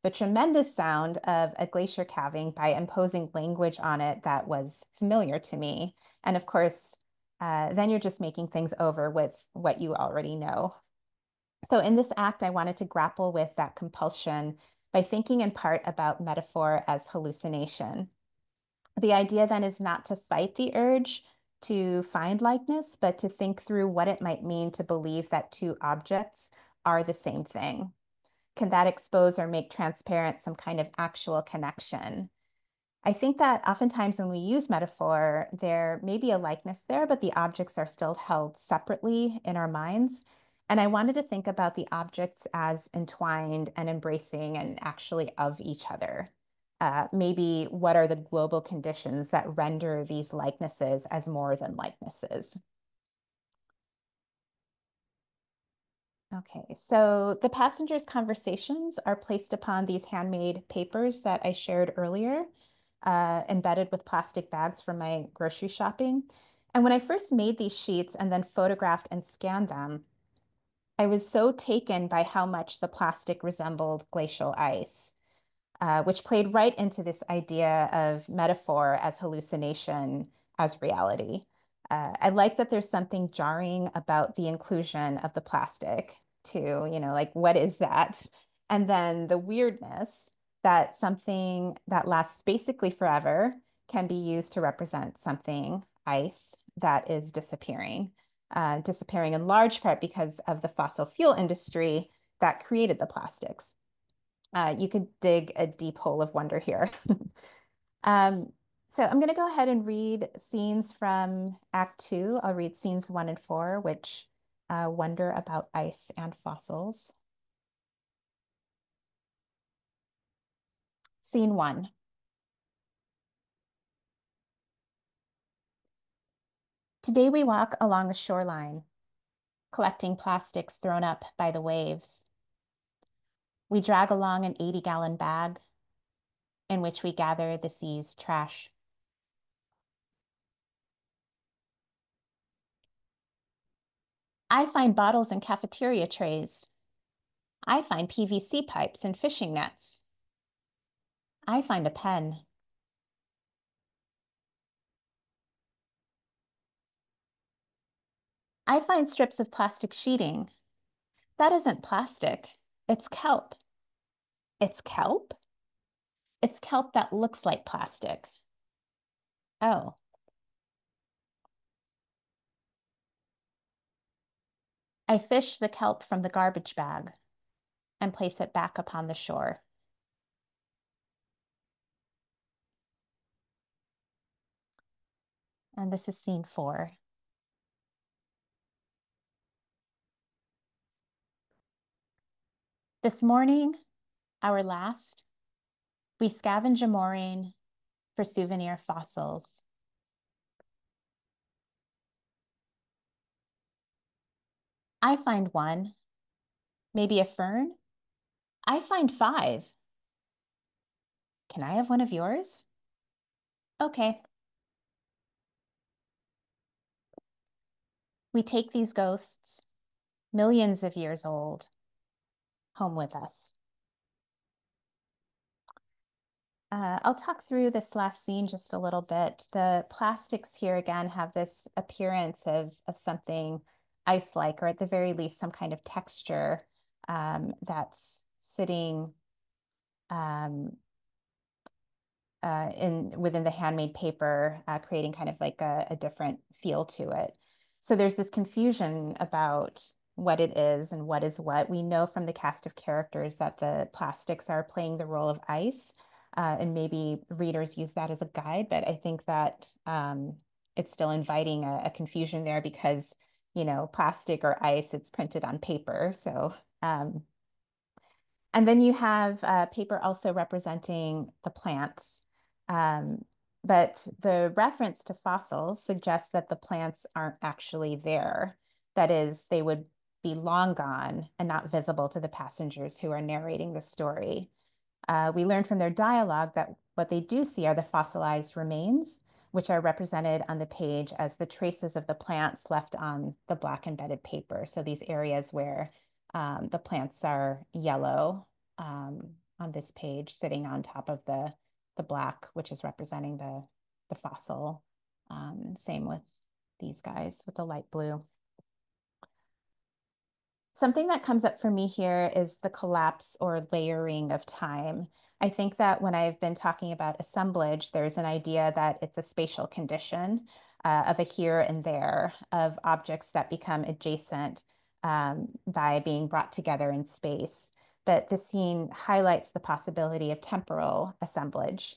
the tremendous sound of a glacier calving by imposing language on it that was familiar to me. And of course, then you're just making things over with what you already know. So in this act, I wanted to grapple with that compulsion by thinking in part about metaphor as hallucination. The idea then is not to fight the urge to find likeness, but to think through what it might mean to believe that two objects are the same thing. Can that expose or make transparent some kind of actual connection? I think that oftentimes when we use metaphor, there may be a likeness there, but the objects are still held separately in our minds. And I wanted to think about the objects as entwined and embracing and actually of each other. maybe what are the global conditions that render these likenesses as more than likenesses? Okay, so the passengers' conversations are placed upon these handmade papers that I shared earlier, embedded with plastic bags from my grocery shopping. And when I first made these sheets and then photographed and scanned them, I was so taken by how much the plastic resembled glacial ice, which played right into this idea of metaphor as hallucination as reality. I like that there's something jarring about the inclusion of the plastic too, like what is that? And then the weirdness that something that lasts basically forever can be used to represent something, ice, that is disappearing. Disappearing in large part because of the fossil fuel industry that created the plastics. You could dig a deep hole of wonder here. um, so I'm going to go ahead and read scenes from Act Two. I'll read scenes 1 and 4, which wonder about ice and fossils. Scene 1. Today we walk along a shoreline, collecting plastics thrown up by the waves. We drag along an 80-gallon bag in which we gather the sea's trash. I find bottles and cafeteria trays. I find PVC pipes and fishing nets. I find a pen. I find strips of plastic sheeting. That isn't plastic. It's kelp. It's kelp? It's kelp that looks like plastic. Oh. I fish the kelp from the garbage bag and place it back upon the shore. And this is scene 4. This morning, our last, we scavenge a moraine for souvenir fossils. I find one, maybe a fern. I find 5. Can I have one of yours? Okay. We take these ghosts, millions of years old, home with us. I'll talk through this last scene just a little bit. The plastics here again have this appearance of something ice-like, or at the very least, some kind of texture that's sitting um, within the handmade paper, creating kind of like a different feel to it. So there's this confusion about what it is and what is what. We know from the cast of characters that the plastics are playing the role of ice, and maybe readers use that as a guide, but I think that it's still inviting a confusion there because, plastic or ice, it's printed on paper. So and then you have paper also representing the plants. Um, but the reference to fossils suggests that the plants aren't actually there. That is, they would be long gone and not visible to the passengers who are narrating the story. We learn from their dialogue that what they do see are the fossilized remains, which are represented on the page as the traces of the plants left on the black embedded paper. So these areas where the plants are yellow on this page, sitting on top of the black, which is representing the fossil. Same with these guys with the light blue. Something that comes up for me here is the collapse or layering of time. I think that when I've been talking about assemblage, there's an idea that it's a spatial condition of a here and there, of objects that become adjacent by being brought together in space. But the scene highlights the possibility of temporal assemblage.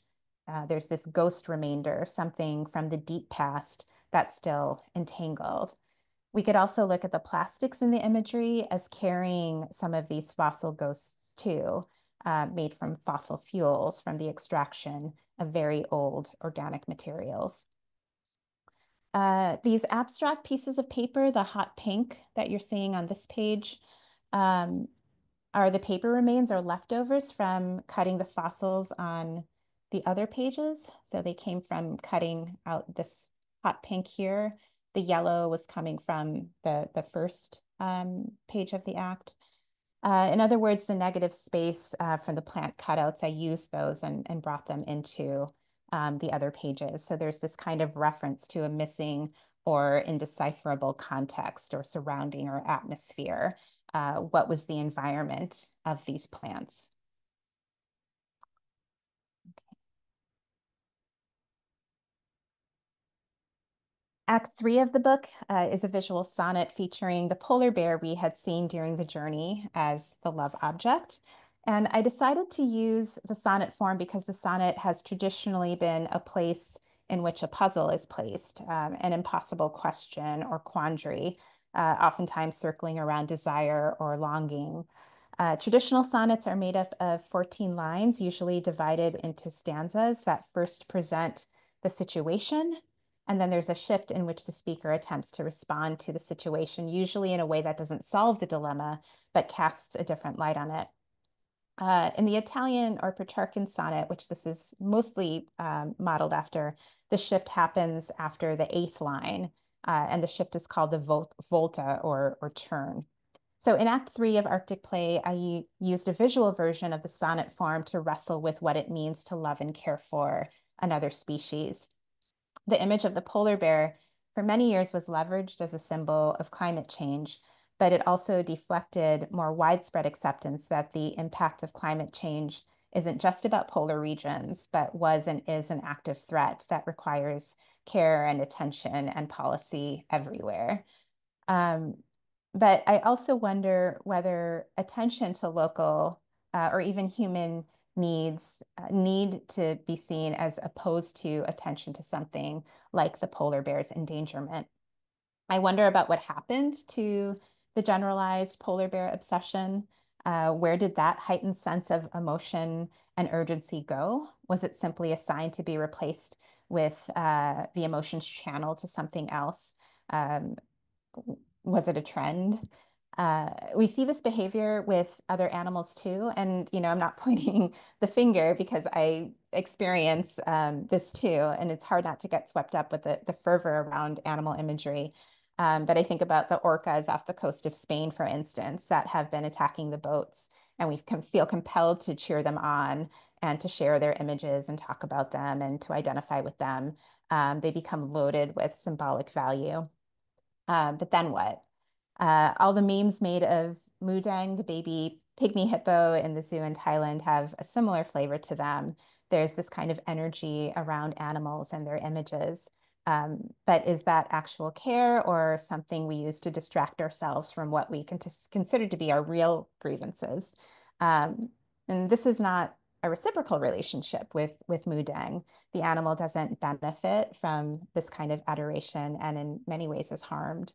There's this ghost remainder, something from the deep past that's still entangled. We could also look at the plastics in the imagery as carrying some of these fossil ghosts too. made from fossil fuels from the extraction of very old organic materials. These abstract pieces of paper, the hot pink that you're seeing on this page, um, are the paper remains or leftovers from cutting the fossils on the other pages. So they came from cutting out this hot pink here. The yellow was coming from the first page of the act. In other words, the negative space from the plant cutouts, I used those and brought them into the other pages. So there's this kind of reference to a missing or indecipherable context or surrounding or atmosphere. What was the environment of these plants? Act 3 of the book is a visual sonnet featuring the polar bear we had seen during the journey as the love object. And I decided to use the sonnet form because the sonnet has traditionally been a place in which a puzzle is placed, an impossible question or quandary, oftentimes circling around desire or longing. Traditional sonnets are made up of 14 lines, usually divided into stanzas that first present the situation, and then there's a shift in which the speaker attempts to respond to the situation, usually in a way that doesn't solve the dilemma, but casts a different light on it. In the Italian or Petrarchan sonnet, which this is mostly modeled after, the shift happens after the eighth line, and the shift is called the volta or turn. So in Act 3 of Arctic Play, I used a visual version of the sonnet form to wrestle with what it means to love and care for another species. The image of the polar bear for many years was leveraged as a symbol of climate change, but it also deflected more widespread acceptance that the impact of climate change isn't just about polar regions, but was and is an active threat that requires care and attention and policy everywhere. Um, but I also wonder whether attention to local or even human needs need to be seen as opposed to attention to something like the polar bear's endangerment. I wonder about what happened to the generalized polar bear obsession. Where did that heightened sense of emotion and urgency go? Was it simply assigned to be replaced with the emotions channeled to something else? Um, was it a trend? We see this behavior with other animals too. And, I'm not pointing the finger because I experience this too. And it's hard not to get swept up with the fervor around animal imagery. But I think about the orcas off the coast of Spain, for instance, that have been attacking the boats. And we can feel compelled to cheer them on and to share their images and talk about them and to identify with them. They become loaded with symbolic value. But then what? All the memes made of Mudang, the baby pygmy hippo in the zoo in Thailand, have a similar flavor to them. There's this kind of energy around animals and their images. But is that actual care or something we use to distract ourselves from what we can consider to be our real grievances? Um, and this is not a reciprocal relationship with Mudang. The animal doesn't benefit from this kind of adoration and in many ways is harmed.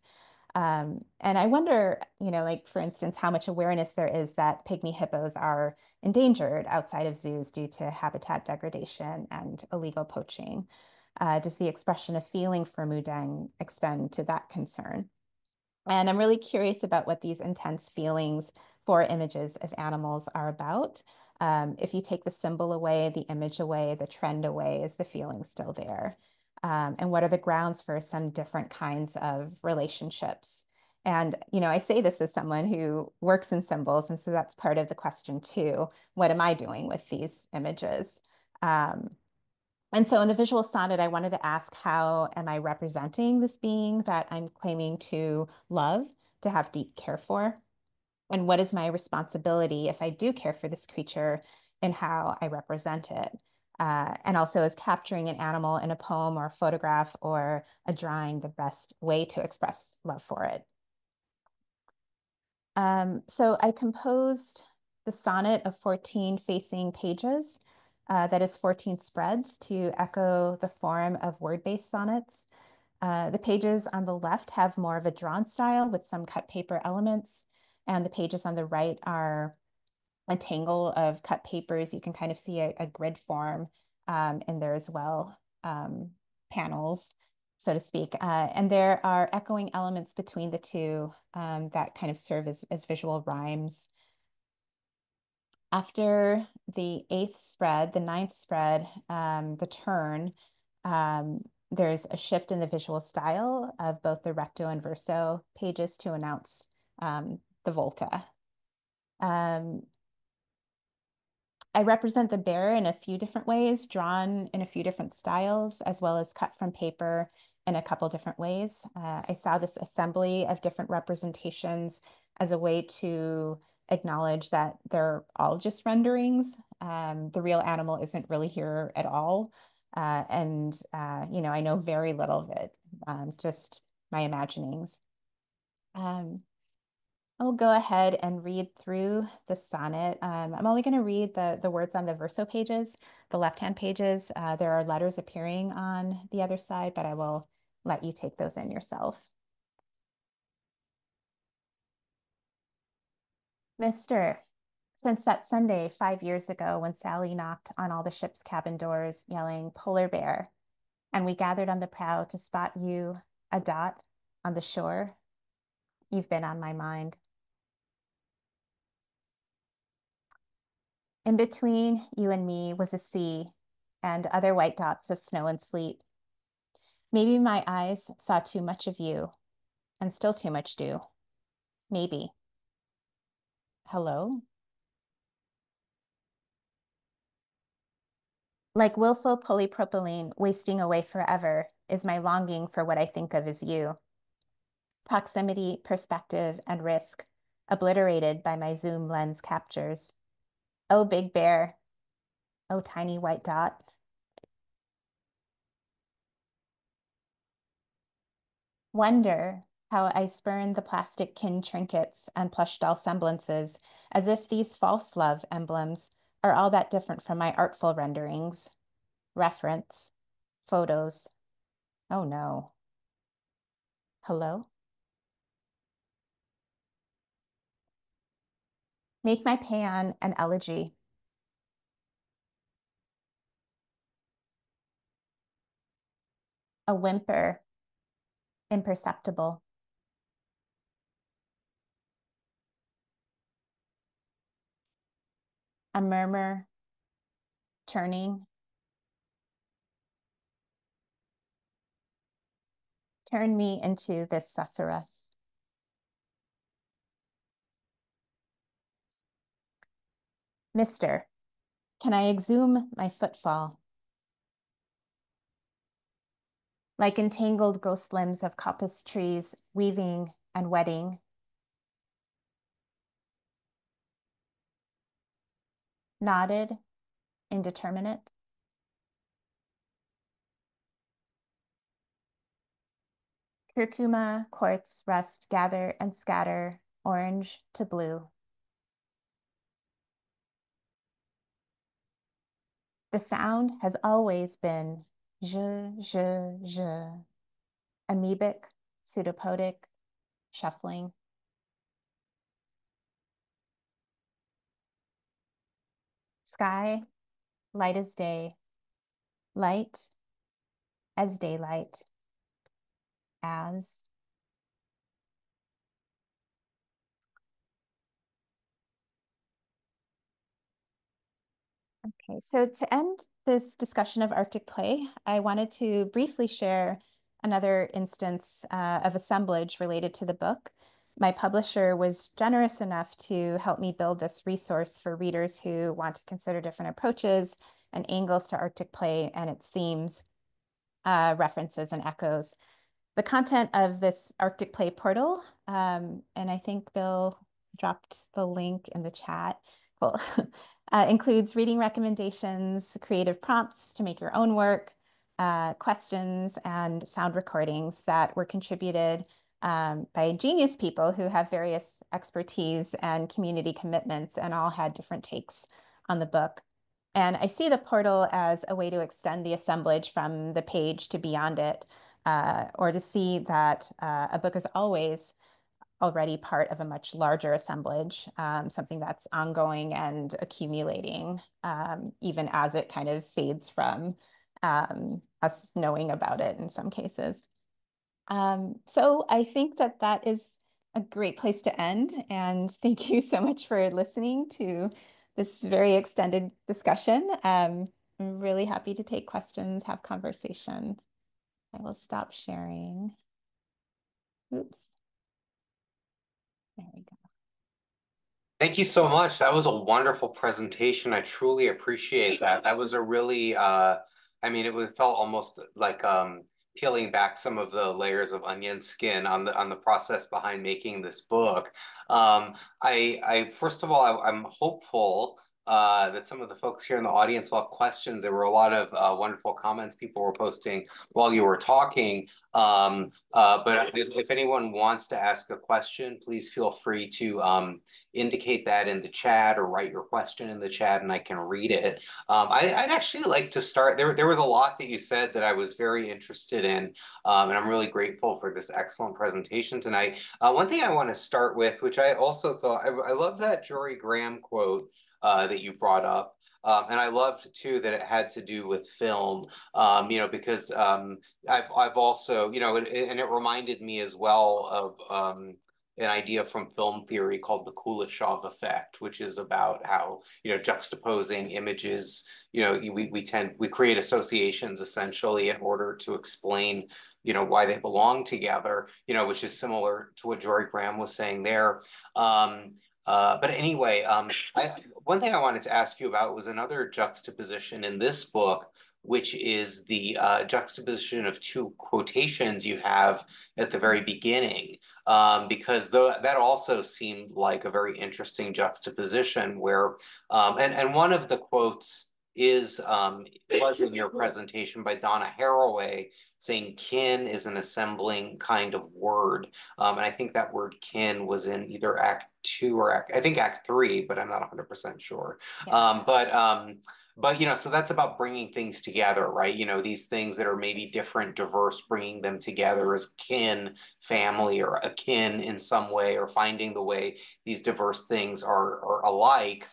And I wonder, like for instance, how much awareness there is that pygmy hippos are endangered outside of zoos due to habitat degradation and illegal poaching. Does the expression of feeling for Mudang extend to that concern? And I'm really curious about what these intense feelings for images of animals are about. If you take the symbol away, the image away, the trend away, is the feeling still there? And what are the grounds for some different kinds of relationships? And, I say this as someone who works in symbols, and so that's part of the question too. What am I doing with these images? Um, and so in the visual sonnet, I wanted to ask, how am I representing this being that I'm claiming to love, to have deep care for? And what is my responsibility if I do care for this creature and how I represent it? And also, is capturing an animal in a poem or a photograph or a drawing the best way to express love for it? So I composed the sonnet of 14 facing pages, that is 14 spreads to echo the form of word-based sonnets. The pages on the left have more of a drawn style with some cut paper elements, and the pages on the right are a tangle of cut papers. You can kind of see a grid form in there as well, panels, so to speak. And there are echoing elements between the two that kind of serve as visual rhymes. After the eighth spread, the ninth spread, the turn, there's a shift in the visual style of both the recto and verso pages to announce the volta. Um, I represent the bear in a few different ways, drawn in a few different styles, as well as cut from paper in a couple different ways. I saw this assembly of different representations as a way to acknowledge that they're all just renderings. The real animal isn't really here at all. I know very little of it, just my imaginings. Um, I'll go ahead and read through the sonnet. I'm only going to read the words on the verso pages, the left-hand pages. There are letters appearing on the other side, but I will let you take those in yourself. Mister, since that Sunday 5 years ago when Sally knocked on all the ship's cabin doors yelling, "Polar bear," and we gathered on the prow to spot you, a dot, on the shore, you've been on my mind. In between you and me was a sea and other white dots of snow and sleet. Maybe my eyes saw too much of you and still too much do. Maybe. Hello? Like willful polypropylene wasting away forever is my longing for what I think of as you. Proximity, perspective, and risk obliterated by my zoom lens captures. Oh, big bear. Oh, tiny white dot. Wonder how I spurn the plastic kin trinkets and plush doll semblances, as if these false love emblems are all that different from my artful renderings. Reference, photos. Oh no. Hello? Make my pan an elegy, a whimper, imperceptible, a murmur, turning. Turn me into this susurrus. Mister, can I exhume my footfall? Like entangled ghost limbs of coppice trees, weaving and wetting. Knotted, indeterminate. Curcuma, quartz, rust, gather and scatter, orange to blue. The sound has always been je, amoebic, pseudopodic, shuffling. Sky, light as day, light as daylight, as. Okay, so to end this discussion of Arctic play, I wanted to briefly share another instance of assemblage related to the book. My publisher was generous enough to help me build this resource for readers who want to consider different approaches and angles to Arctic play and its themes, references, and echoes. The content of this Arctic Play portal, and I think Bill dropped the link in the chat, cool, includes reading recommendations, creative prompts to make your own work, questions, and sound recordings that were contributed by ingenious people who have various expertise and community commitments and all had different takes on the book. And I see the portal as a way to extend the assemblage from the page to beyond it, or to see that a book is always already part of a much larger assemblage, something that's ongoing and accumulating, even as it kind of fades from us knowing about it in some cases. So I think that that is a great place to end. And thank you so much for listening to this very extended discussion. I'm really happy to take questions, have conversation. I will stop sharing. Oops, there we go. Thank you so much. That was a wonderful presentation. I truly appreciate that. That was a really, I mean, felt almost like peeling back some of the layers of onion skin on the process behind making this book. I first of all, I'm hopeful that some of the folks here in the audience will have questions. There were a lot of wonderful comments people were posting while you were talking. But if anyone wants to ask a question, please feel free to indicate that in the chat or write your question in the chat and I can read it. I'd actually like to start, there was a lot that you said that I was very interested in, and I'm really grateful for this excellent presentation tonight. One thing I want to start with, which I also thought, I love that Jory Graham quote that you brought up. And I loved too that it had to do with film, because I've also, and it reminded me as well of an idea from film theory called the Kuleshov effect, which is about how, juxtaposing images, we create associations essentially in order to explain, why they belong together, which is similar to what Jory Graham was saying there. But anyway, one thing I wanted to ask you about was another juxtaposition in this book, which is the juxtaposition of two quotations you have at the very beginning, because that also seemed like a very interesting juxtaposition where, and one of the quotes was in your presentation by Donna Haraway saying kin is an assembling kind of word. And I think that word kin was in either Act 2 or I think Act 3, but I'm not 100% sure. Yeah. But so that's about bringing things together, right? These things that are maybe different, diverse, bringing them together as kin, family, or akin in some way, or finding the way these diverse things are alike.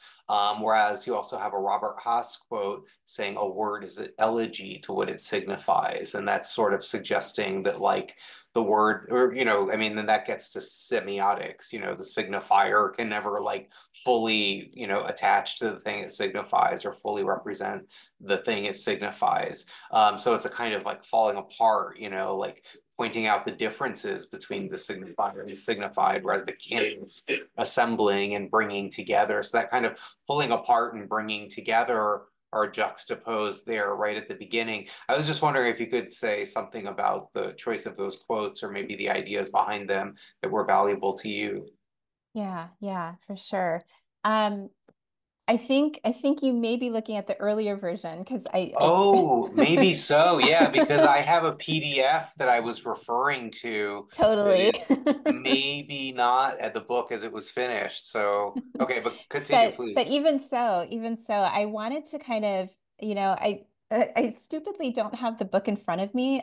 Whereas you also have a Robert Haas quote saying a word is an elegy to what it signifies. And that's sort of suggesting that like the word, or, I mean, then that gets to semiotics, the signifier can never like fully, attach to the thing it signifies or fully represent the thing it signifies. So it's a kind of like falling apart, like pointing out the differences between the signifier and the signified, whereas the kin's assembling and bringing together. So that kind of pulling apart and bringing together are juxtaposed there right at the beginning. I was just wondering if you could say something about the choice of those quotes or maybe the ideas behind them that were valuable to you. Yeah, for sure. Um, I think you may be looking at the earlier version because I Oh, maybe so. Yeah, because I have a PDF that I was referring to that totally. is maybe not at the book as it was finished. So, okay, but continue, But please. even so, I wanted to kind of, I stupidly don't have the book in front of me.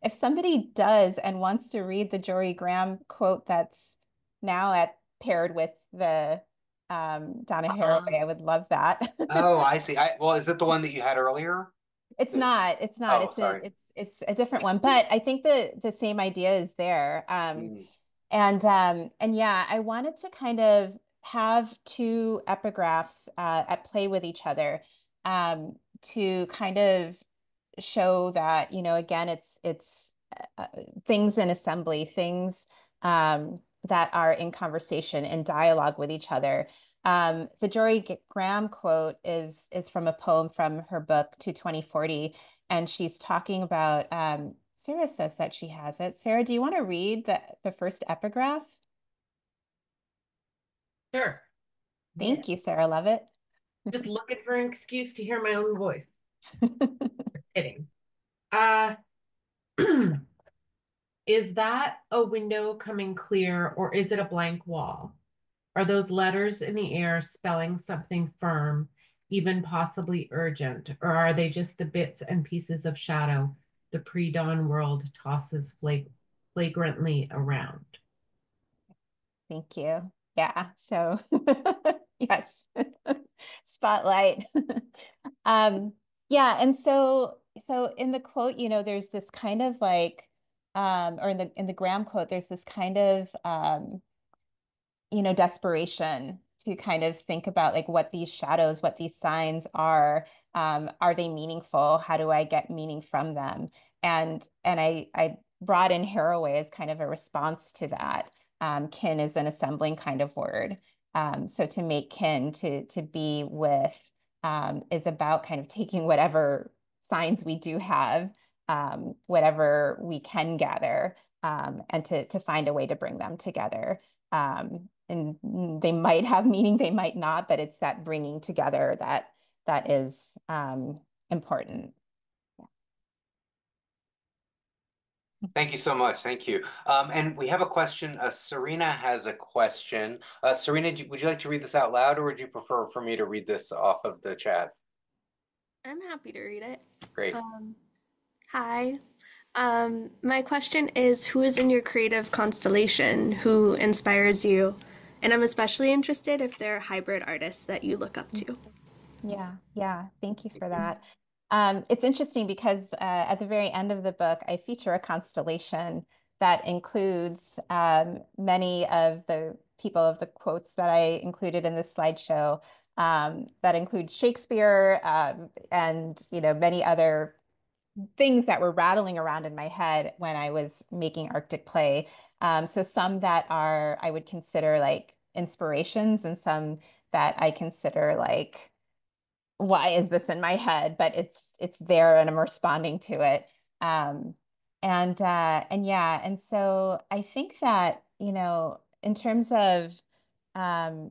If somebody does and wants to read the Jory Graham quote that's now at paired with the Donna Uh, Haraway, I would love that. oh, I see. Well, is it the one that you had earlier? It's not. It's not. Oh, sorry. It's a different one, but I think the same idea is there. Mm. And yeah, I wanted to kind of have two epigraphs at play with each other, to kind of show that, again, it's things in assembly, things that are in conversation and dialogue with each other. The Jory Graham quote is from a poem from her book to 2040, and she's talking about Sarah says that she has it. Sarah, do you want to read the first epigraph? Sure. Yeah. Thank you, Sarah. Love it. Just looking for an excuse to hear my own voice. Kidding. Uh, is that a window coming clear or is it a blank wall? Are those letters in the air spelling something firm, even possibly urgent, or are they just the bits and pieces of shadow the pre-dawn world tosses flagrantly around? Thank you. Yeah, so yes, spotlight. Um, yeah, and so in the quote, there's this kind of like, or in the Graham quote, there's this kind of desperation to kind of think about like what these shadows, what these signs are. Are they meaningful? How do I get meaning from them? And I brought in Haraway as kind of a response to that. Kin is an assembling kind of word. So to make kin, to be with, is about kind of taking whatever signs we do have, whatever we can gather, and to find a way to bring them together. And they might have meaning, they might not, but it's that bringing together that is important. Thank you so much. Thank you. And we have a question. Serena has a question. Serena, would you like to read this out loud, or would you prefer for me to read this off of the chat? I'm happy to read it. Great. Hi. My question is, who is in your creative constellation? Who inspires you? And I'm especially interested if there are hybrid artists that you look up to. Yeah. Thank you for that. It's interesting because at the very end of the book, I feature a constellation that includes many of the people of the quotes that I included in this slideshow. That includes Shakespeare, and many other things that were rattling around in my head when I was making Arctic Play. So some that I would consider like inspirations, and some that I consider like, why is this in my head? But it's there and I'm responding to it. And yeah, and so I think that, in terms of, so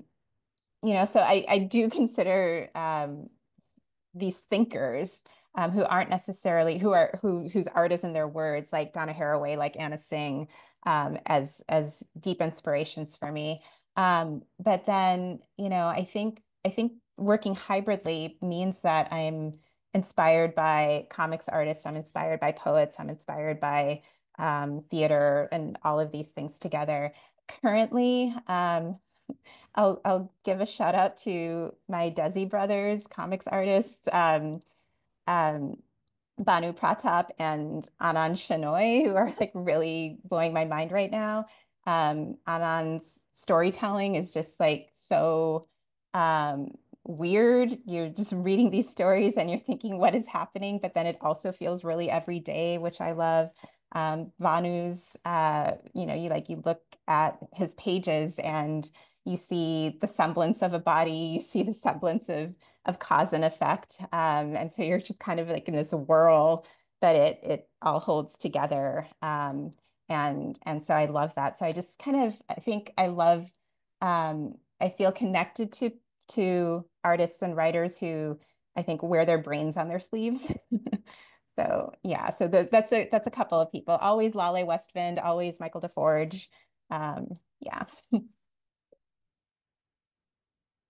I do consider these thinkers, who aren't necessarily whose art is in their words, like Donna Haraway, like Anna Singh, as deep inspirations for me. But then, I think working hybridly means that I'm inspired by comics artists, I'm inspired by poets, I'm inspired by theater, and all of these things together. Currently, I'll give a shout out to my Desi brothers, comics artists, um, Banu Pratap and Anand Shenoy, who are like really blowing my mind right now. Anand's storytelling is just like so weird. You're just reading these stories and you're thinking, what is happening? But then it also feels really everyday, which I love. Vanu's, you look at his pages and you see the semblance of a body, you see the semblance of cause and effect. And so you're just kind of like in this whirl, but it all holds together. And so I love that. So I just kind of, I think I love, I feel connected to artists and writers who I think wear their brains on their sleeves. So yeah, so that's a couple of people. Always Lale Westvind, always Michael DeForge. Yeah.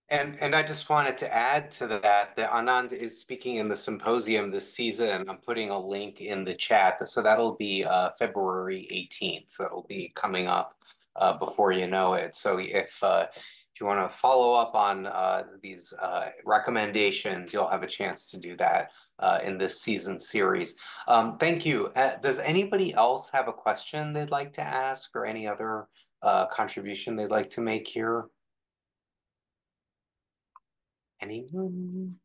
And I just wanted to add to that Anand is speaking in the symposium this season. I'm putting a link in the chat. So that'll be February 18th. So it'll be coming up before you know it. So if you want to follow up on these recommendations, you'll have a chance to do that in this season series. Thank you. Does anybody else have a question they'd like to ask, or any other contribution they'd like to make here? Anyone?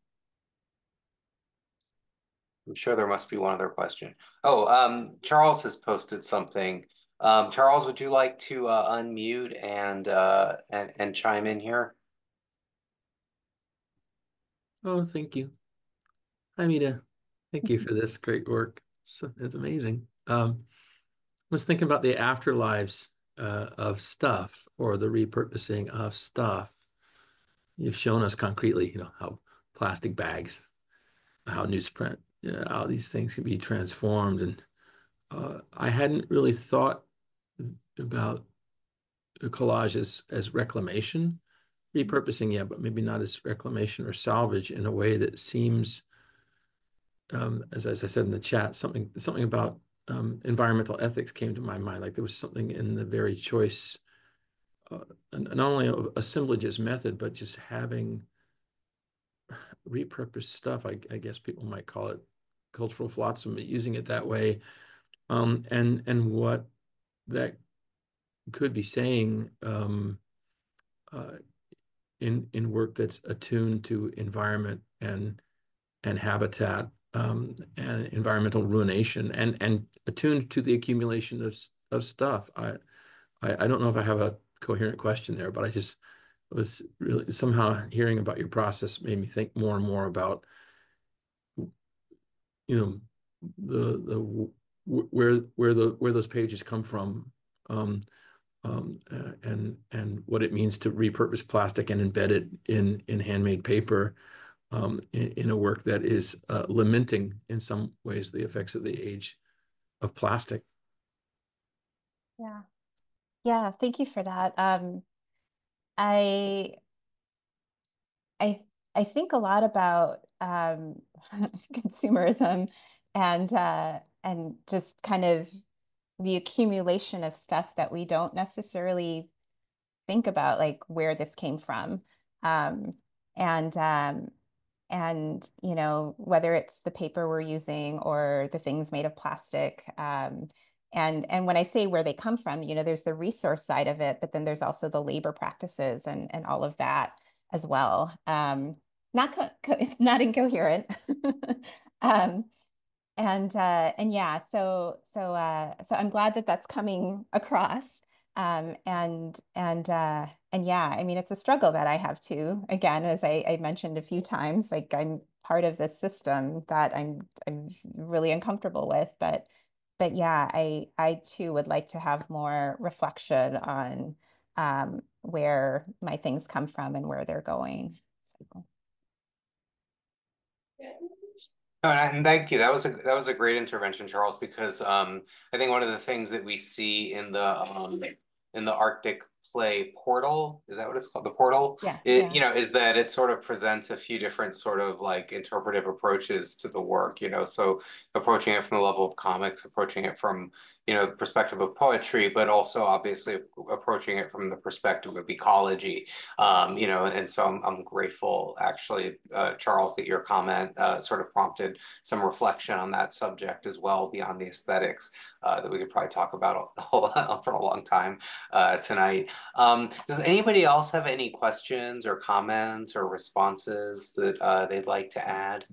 I'm sure there must be one other question. Oh, Charles has posted something. Charles, would you like to unmute and chime in here? Oh, thank you. Hi, Mita. Thank you for this great work. It's amazing. I was thinking about the afterlives of stuff, or the repurposing of stuff. You've shown us concretely, how plastic bags, how newsprint, how these things can be transformed. And I hadn't really thought about collage as reclamation, repurposing, yeah, but maybe not as reclamation or salvage in a way that seems, as I said in the chat, something about environmental ethics came to my mind. Like there was something in the very choice not only of Assemblage's method, but just having repurposed stuff. I guess people might call it cultural flotsam, but using it that way, and what that could be saying in work that's attuned to environment and habitat and environmental ruination and attuned to the accumulation of stuff. I don't know if I have a coherent question there, but I just was really somehow hearing about your process made me think more and more about, you know, the where those pages come from, and what it means to repurpose plastic and embed it in handmade paper, in a work that is lamenting in some ways the effects of the age of plastic. Yeah. Yeah, thank you for that. I I I think a lot about consumerism and just kind of the accumulation of stuff that we don't necessarily think about, like where this came from. Um, and you know, whether it's the paper we're using or the things made of plastic. And when I say where they come from, you know, there's the resource side of it, but then there's also the labor practices and all of that as well. Not incoherent. Um, and yeah, so I'm glad that that's coming across. And yeah, I mean, it's a struggle that I have too. Again, as I mentioned a few times, like I'm part of this system that I'm really uncomfortable with. But yeah, I too would like to have more reflection on where my things come from and where they're going. So. No, and thank you. That was a great intervention, Charles, because I think one of the things that we see in the Arctic play portal, is that what it's called? The portal? Yeah, It, yeah. you know, is that it sort of presents a few different sort of like interpretive approaches to the work, you know, so approaching it from the level of comics, approaching it from, you know, the perspective of poetry, but also obviously approaching it from the perspective of ecology. You know, and so I'm grateful, actually, Charles, that your comment sort of prompted some reflection on that subject as well, beyond the aesthetics, that we could probably talk about for a long time tonight. Does anybody else have any questions or comments or responses that they'd like to add?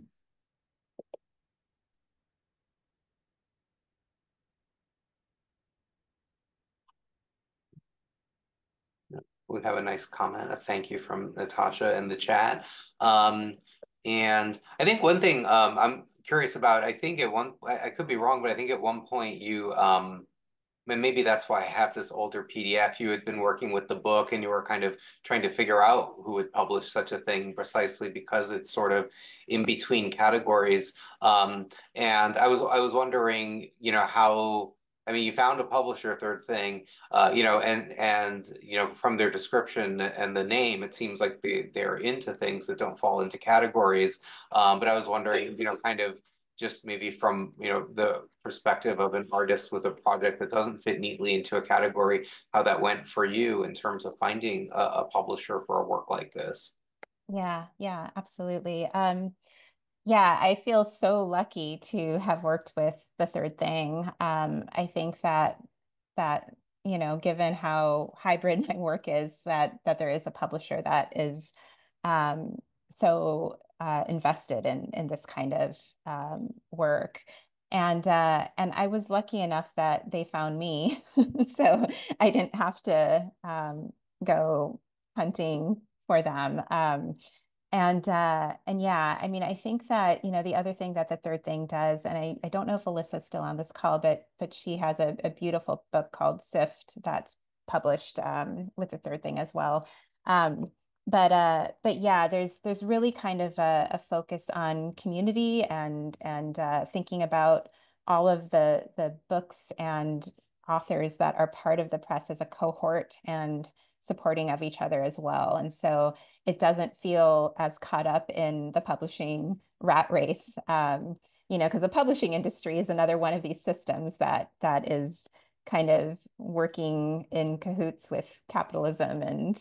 We have a nice comment, a thank you from Natasha in the chat. And I think one thing I'm curious about, I think I could be wrong, but I think at one point you, and maybe that's why I have this older PDF. You had been working with the book and you were kind of trying to figure out who would publish such a thing precisely because it's sort of in between categories. And I was wondering, you know, how, I mean, you found a publisher, Third Thing, you know, and you know, from their description and the name, it seems like they're into things that don't fall into categories. But I was wondering, you know, kind of just maybe from, you know, the perspective of an artist with a project that doesn't fit neatly into a category, how that went for you in terms of finding a publisher for a work like this. Yeah, yeah, absolutely. Yeah, I feel so lucky to have worked with the Third Thing. I think that you know, given how hybrid my work is, that there is a publisher that is so invested in this kind of work. And I was lucky enough that they found me, so I didn't have to go hunting for them. And yeah, I mean, I think that, you know, the other thing that the Third Thing does, and I don't know if Alyssa's still on this call, but she has a beautiful book called Sift that's published with the Third Thing as well. But yeah, there's really kind of a focus on community and thinking about all of the books and authors that are part of the press as a cohort and supporting of each other as well. And so it doesn't feel as caught up in the publishing rat race, you know, because the publishing industry is another one of these systems that is kind of working in cahoots with capitalism and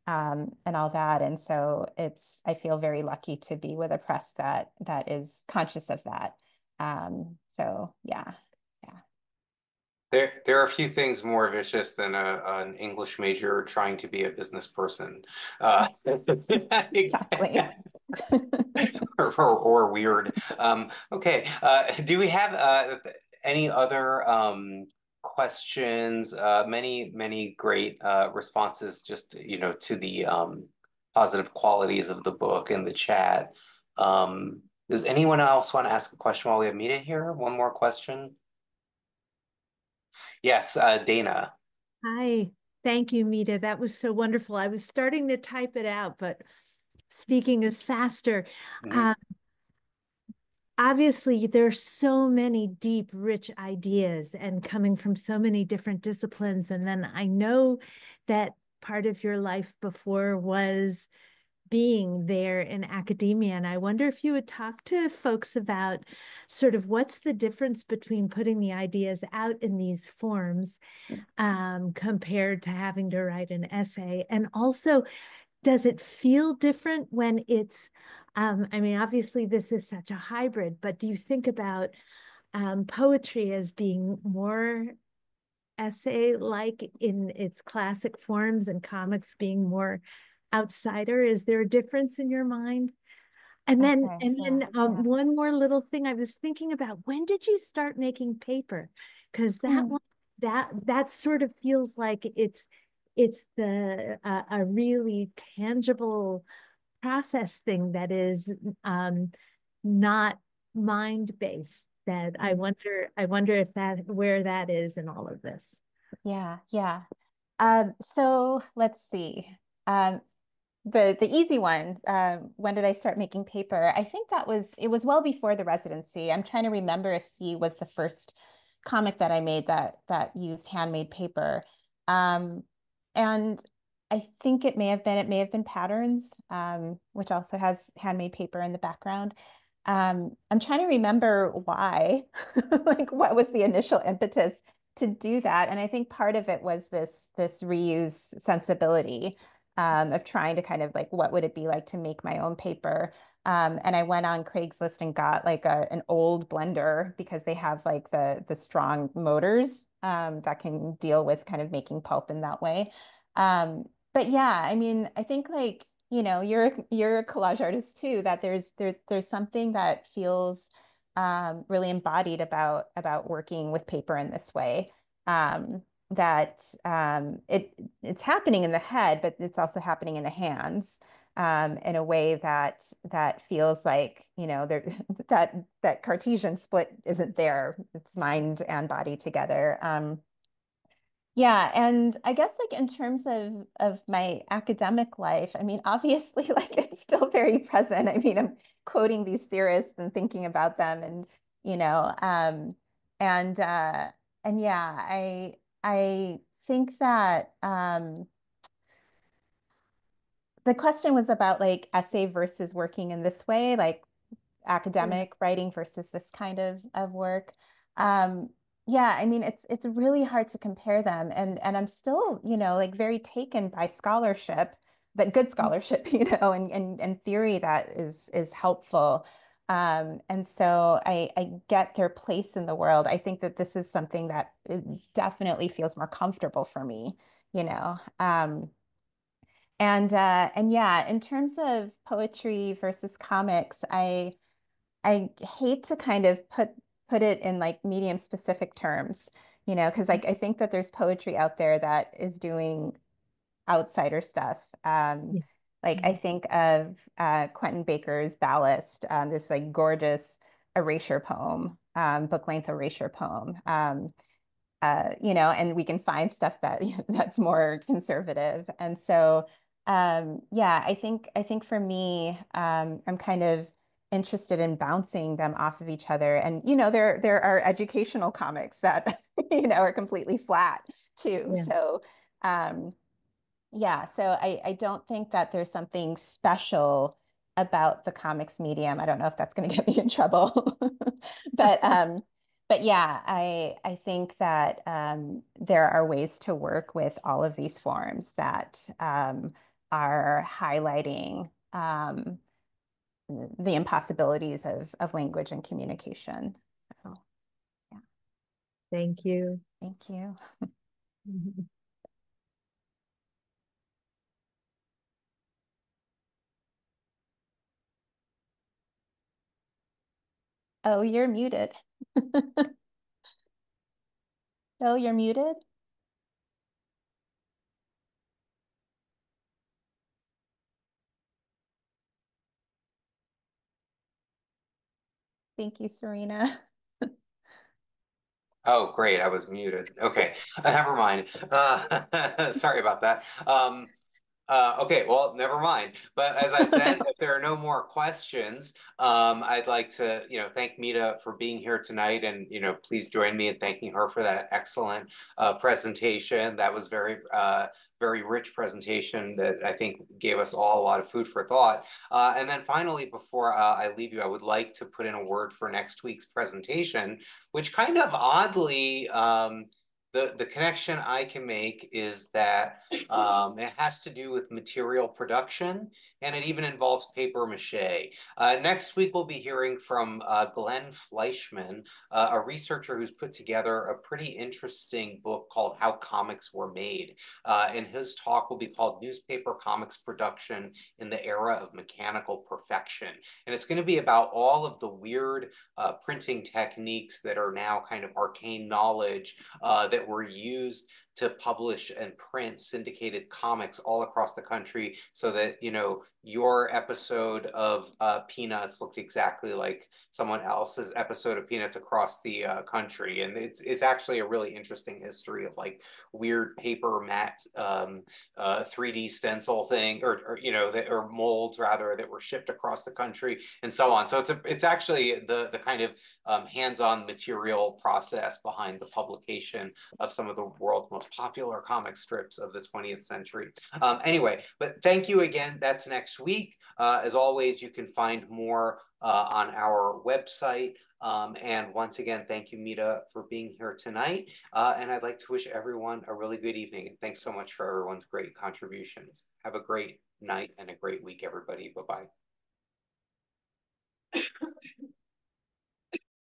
all that. And so I feel very lucky to be with a press that is conscious of that. So yeah. There are a few things more vicious than an English major trying to be a business person. Exactly. Or weird. Okay. Do we have any other questions? Many great responses just, to the positive qualities of the book in the chat. Does anyone else want to ask a question while we have Mita here? One more question. Yes, Dana. Hi. Thank you, Mita. That was so wonderful. I was starting to type it out, but speaking is faster. Mhm. Obviously, there are so many deep, rich ideas and coming from so many different disciplines. And then I know that part of your life before was being there in academia. And I wonder if you would talk to folks about sort of what's the difference between putting the ideas out in these forms compared to having to write an essay. And also, does it feel different when it's, I mean, obviously this is such a hybrid, but do you think about poetry as being more essay-like in its classic forms and comics being more outsider? Is there a difference in your mind? And then, one more little thing I was thinking about, when did you start making paper? Because that sort of feels like it's the a really tangible process thing that is not mind-based. That I wonder if that where that is in all of this. Yeah. So let's see. The easy one, when did I start making paper? I think it was well before the residency. I'm trying to remember if C was the first comic that I made that used handmade paper. And I think it may have been Patterns, which also has handmade paper in the background. I'm trying to remember why, like what was the initial impetus to do that. And I think part of it was this reuse sensibility of trying to kind of like, what would it be like to make my own paper? And I went on Craigslist and got like an old blender because they have like the strong motors that can deal with kind of making pulp in that way. But yeah, I mean, I think like, you're a collage artist too, that there's something that feels really embodied about working with paper in this way. That it's happening in the head, but it's also happening in the hands in a way that feels like, there that Cartesian split isn't there. It's mind and body together. Yeah, and I guess like in terms of my academic life, I mean, obviously, like it's still very present. I mean, I'm quoting these theorists and thinking about them, and you know, um, and uh, and yeah, I think that the question was about like essay versus working in this way, like academic writing versus this kind of work. Um, yeah, I mean, it's really hard to compare them, and I'm still, like very taken by scholarship, that good scholarship, and theory that is helpful. And so I get their place in the world. I think that this is something that it definitely feels more comfortable for me, you know. And yeah, in terms of poetry versus comics, I hate to kind of put it in like medium specific terms, because like I think that there's poetry out there that is doing outsider stuff. Like I think of Quentin Baker's Ballast, this like gorgeous erasure poem, book length erasure poem. And we can find stuff that that's more conservative. And so, yeah, I think for me, I'm kind of interested in bouncing them off of each other. And there are educational comics that are completely flat too. Yeah. So, yeah, so I don't think that there's something special about the comics medium. I don't know if that's going to get me in trouble, but but yeah, I think that there are ways to work with all of these forms that are highlighting the impossibilities of language and communication. So, yeah. Thank you. Thank you. Oh, you're muted. Oh, you're muted. Thank you, Serena. Oh, great. I was muted. Okay. Never mind. Sorry about that. Okay, well, never mind. But as I said, if there are no more questions, I'd like to, thank Mita for being here tonight, and please join me in thanking her for that excellent presentation. That was very rich presentation that I think gave us all a lot of food for thought. And then finally, before I leave you, I would like to put in a word for next week's presentation, which kind of oddly. The connection I can make is that it has to do with material production, and it even involves paper mache. Next week, we'll be hearing from Glenn Fleischman, a researcher who's put together a pretty interesting book called How Comics Were Made. And his talk will be called Newspaper Comics Production in the Era of Mechanical Perfection. And it's going to be about all of the weird printing techniques that are now kind of arcane knowledge that were used to publish and print syndicated comics all across the country, so that your episode of Peanuts looked exactly like someone else's episode of Peanuts across the country. And it's actually a really interesting history of like weird paper matte 3D stencil thing, or molds rather, that were shipped across the country and so on. So it's actually the kind of hands-on material process behind the publication of some of the world's most popular comic strips of the 20th century. Anyway, but thank you again. That's next week. As always, you can find more on our website. And once again, thank you, Mita, for being here tonight. And I'd like to wish everyone a really good evening. And thanks so much for everyone's great contributions. Have a great night and a great week, everybody. Bye-bye.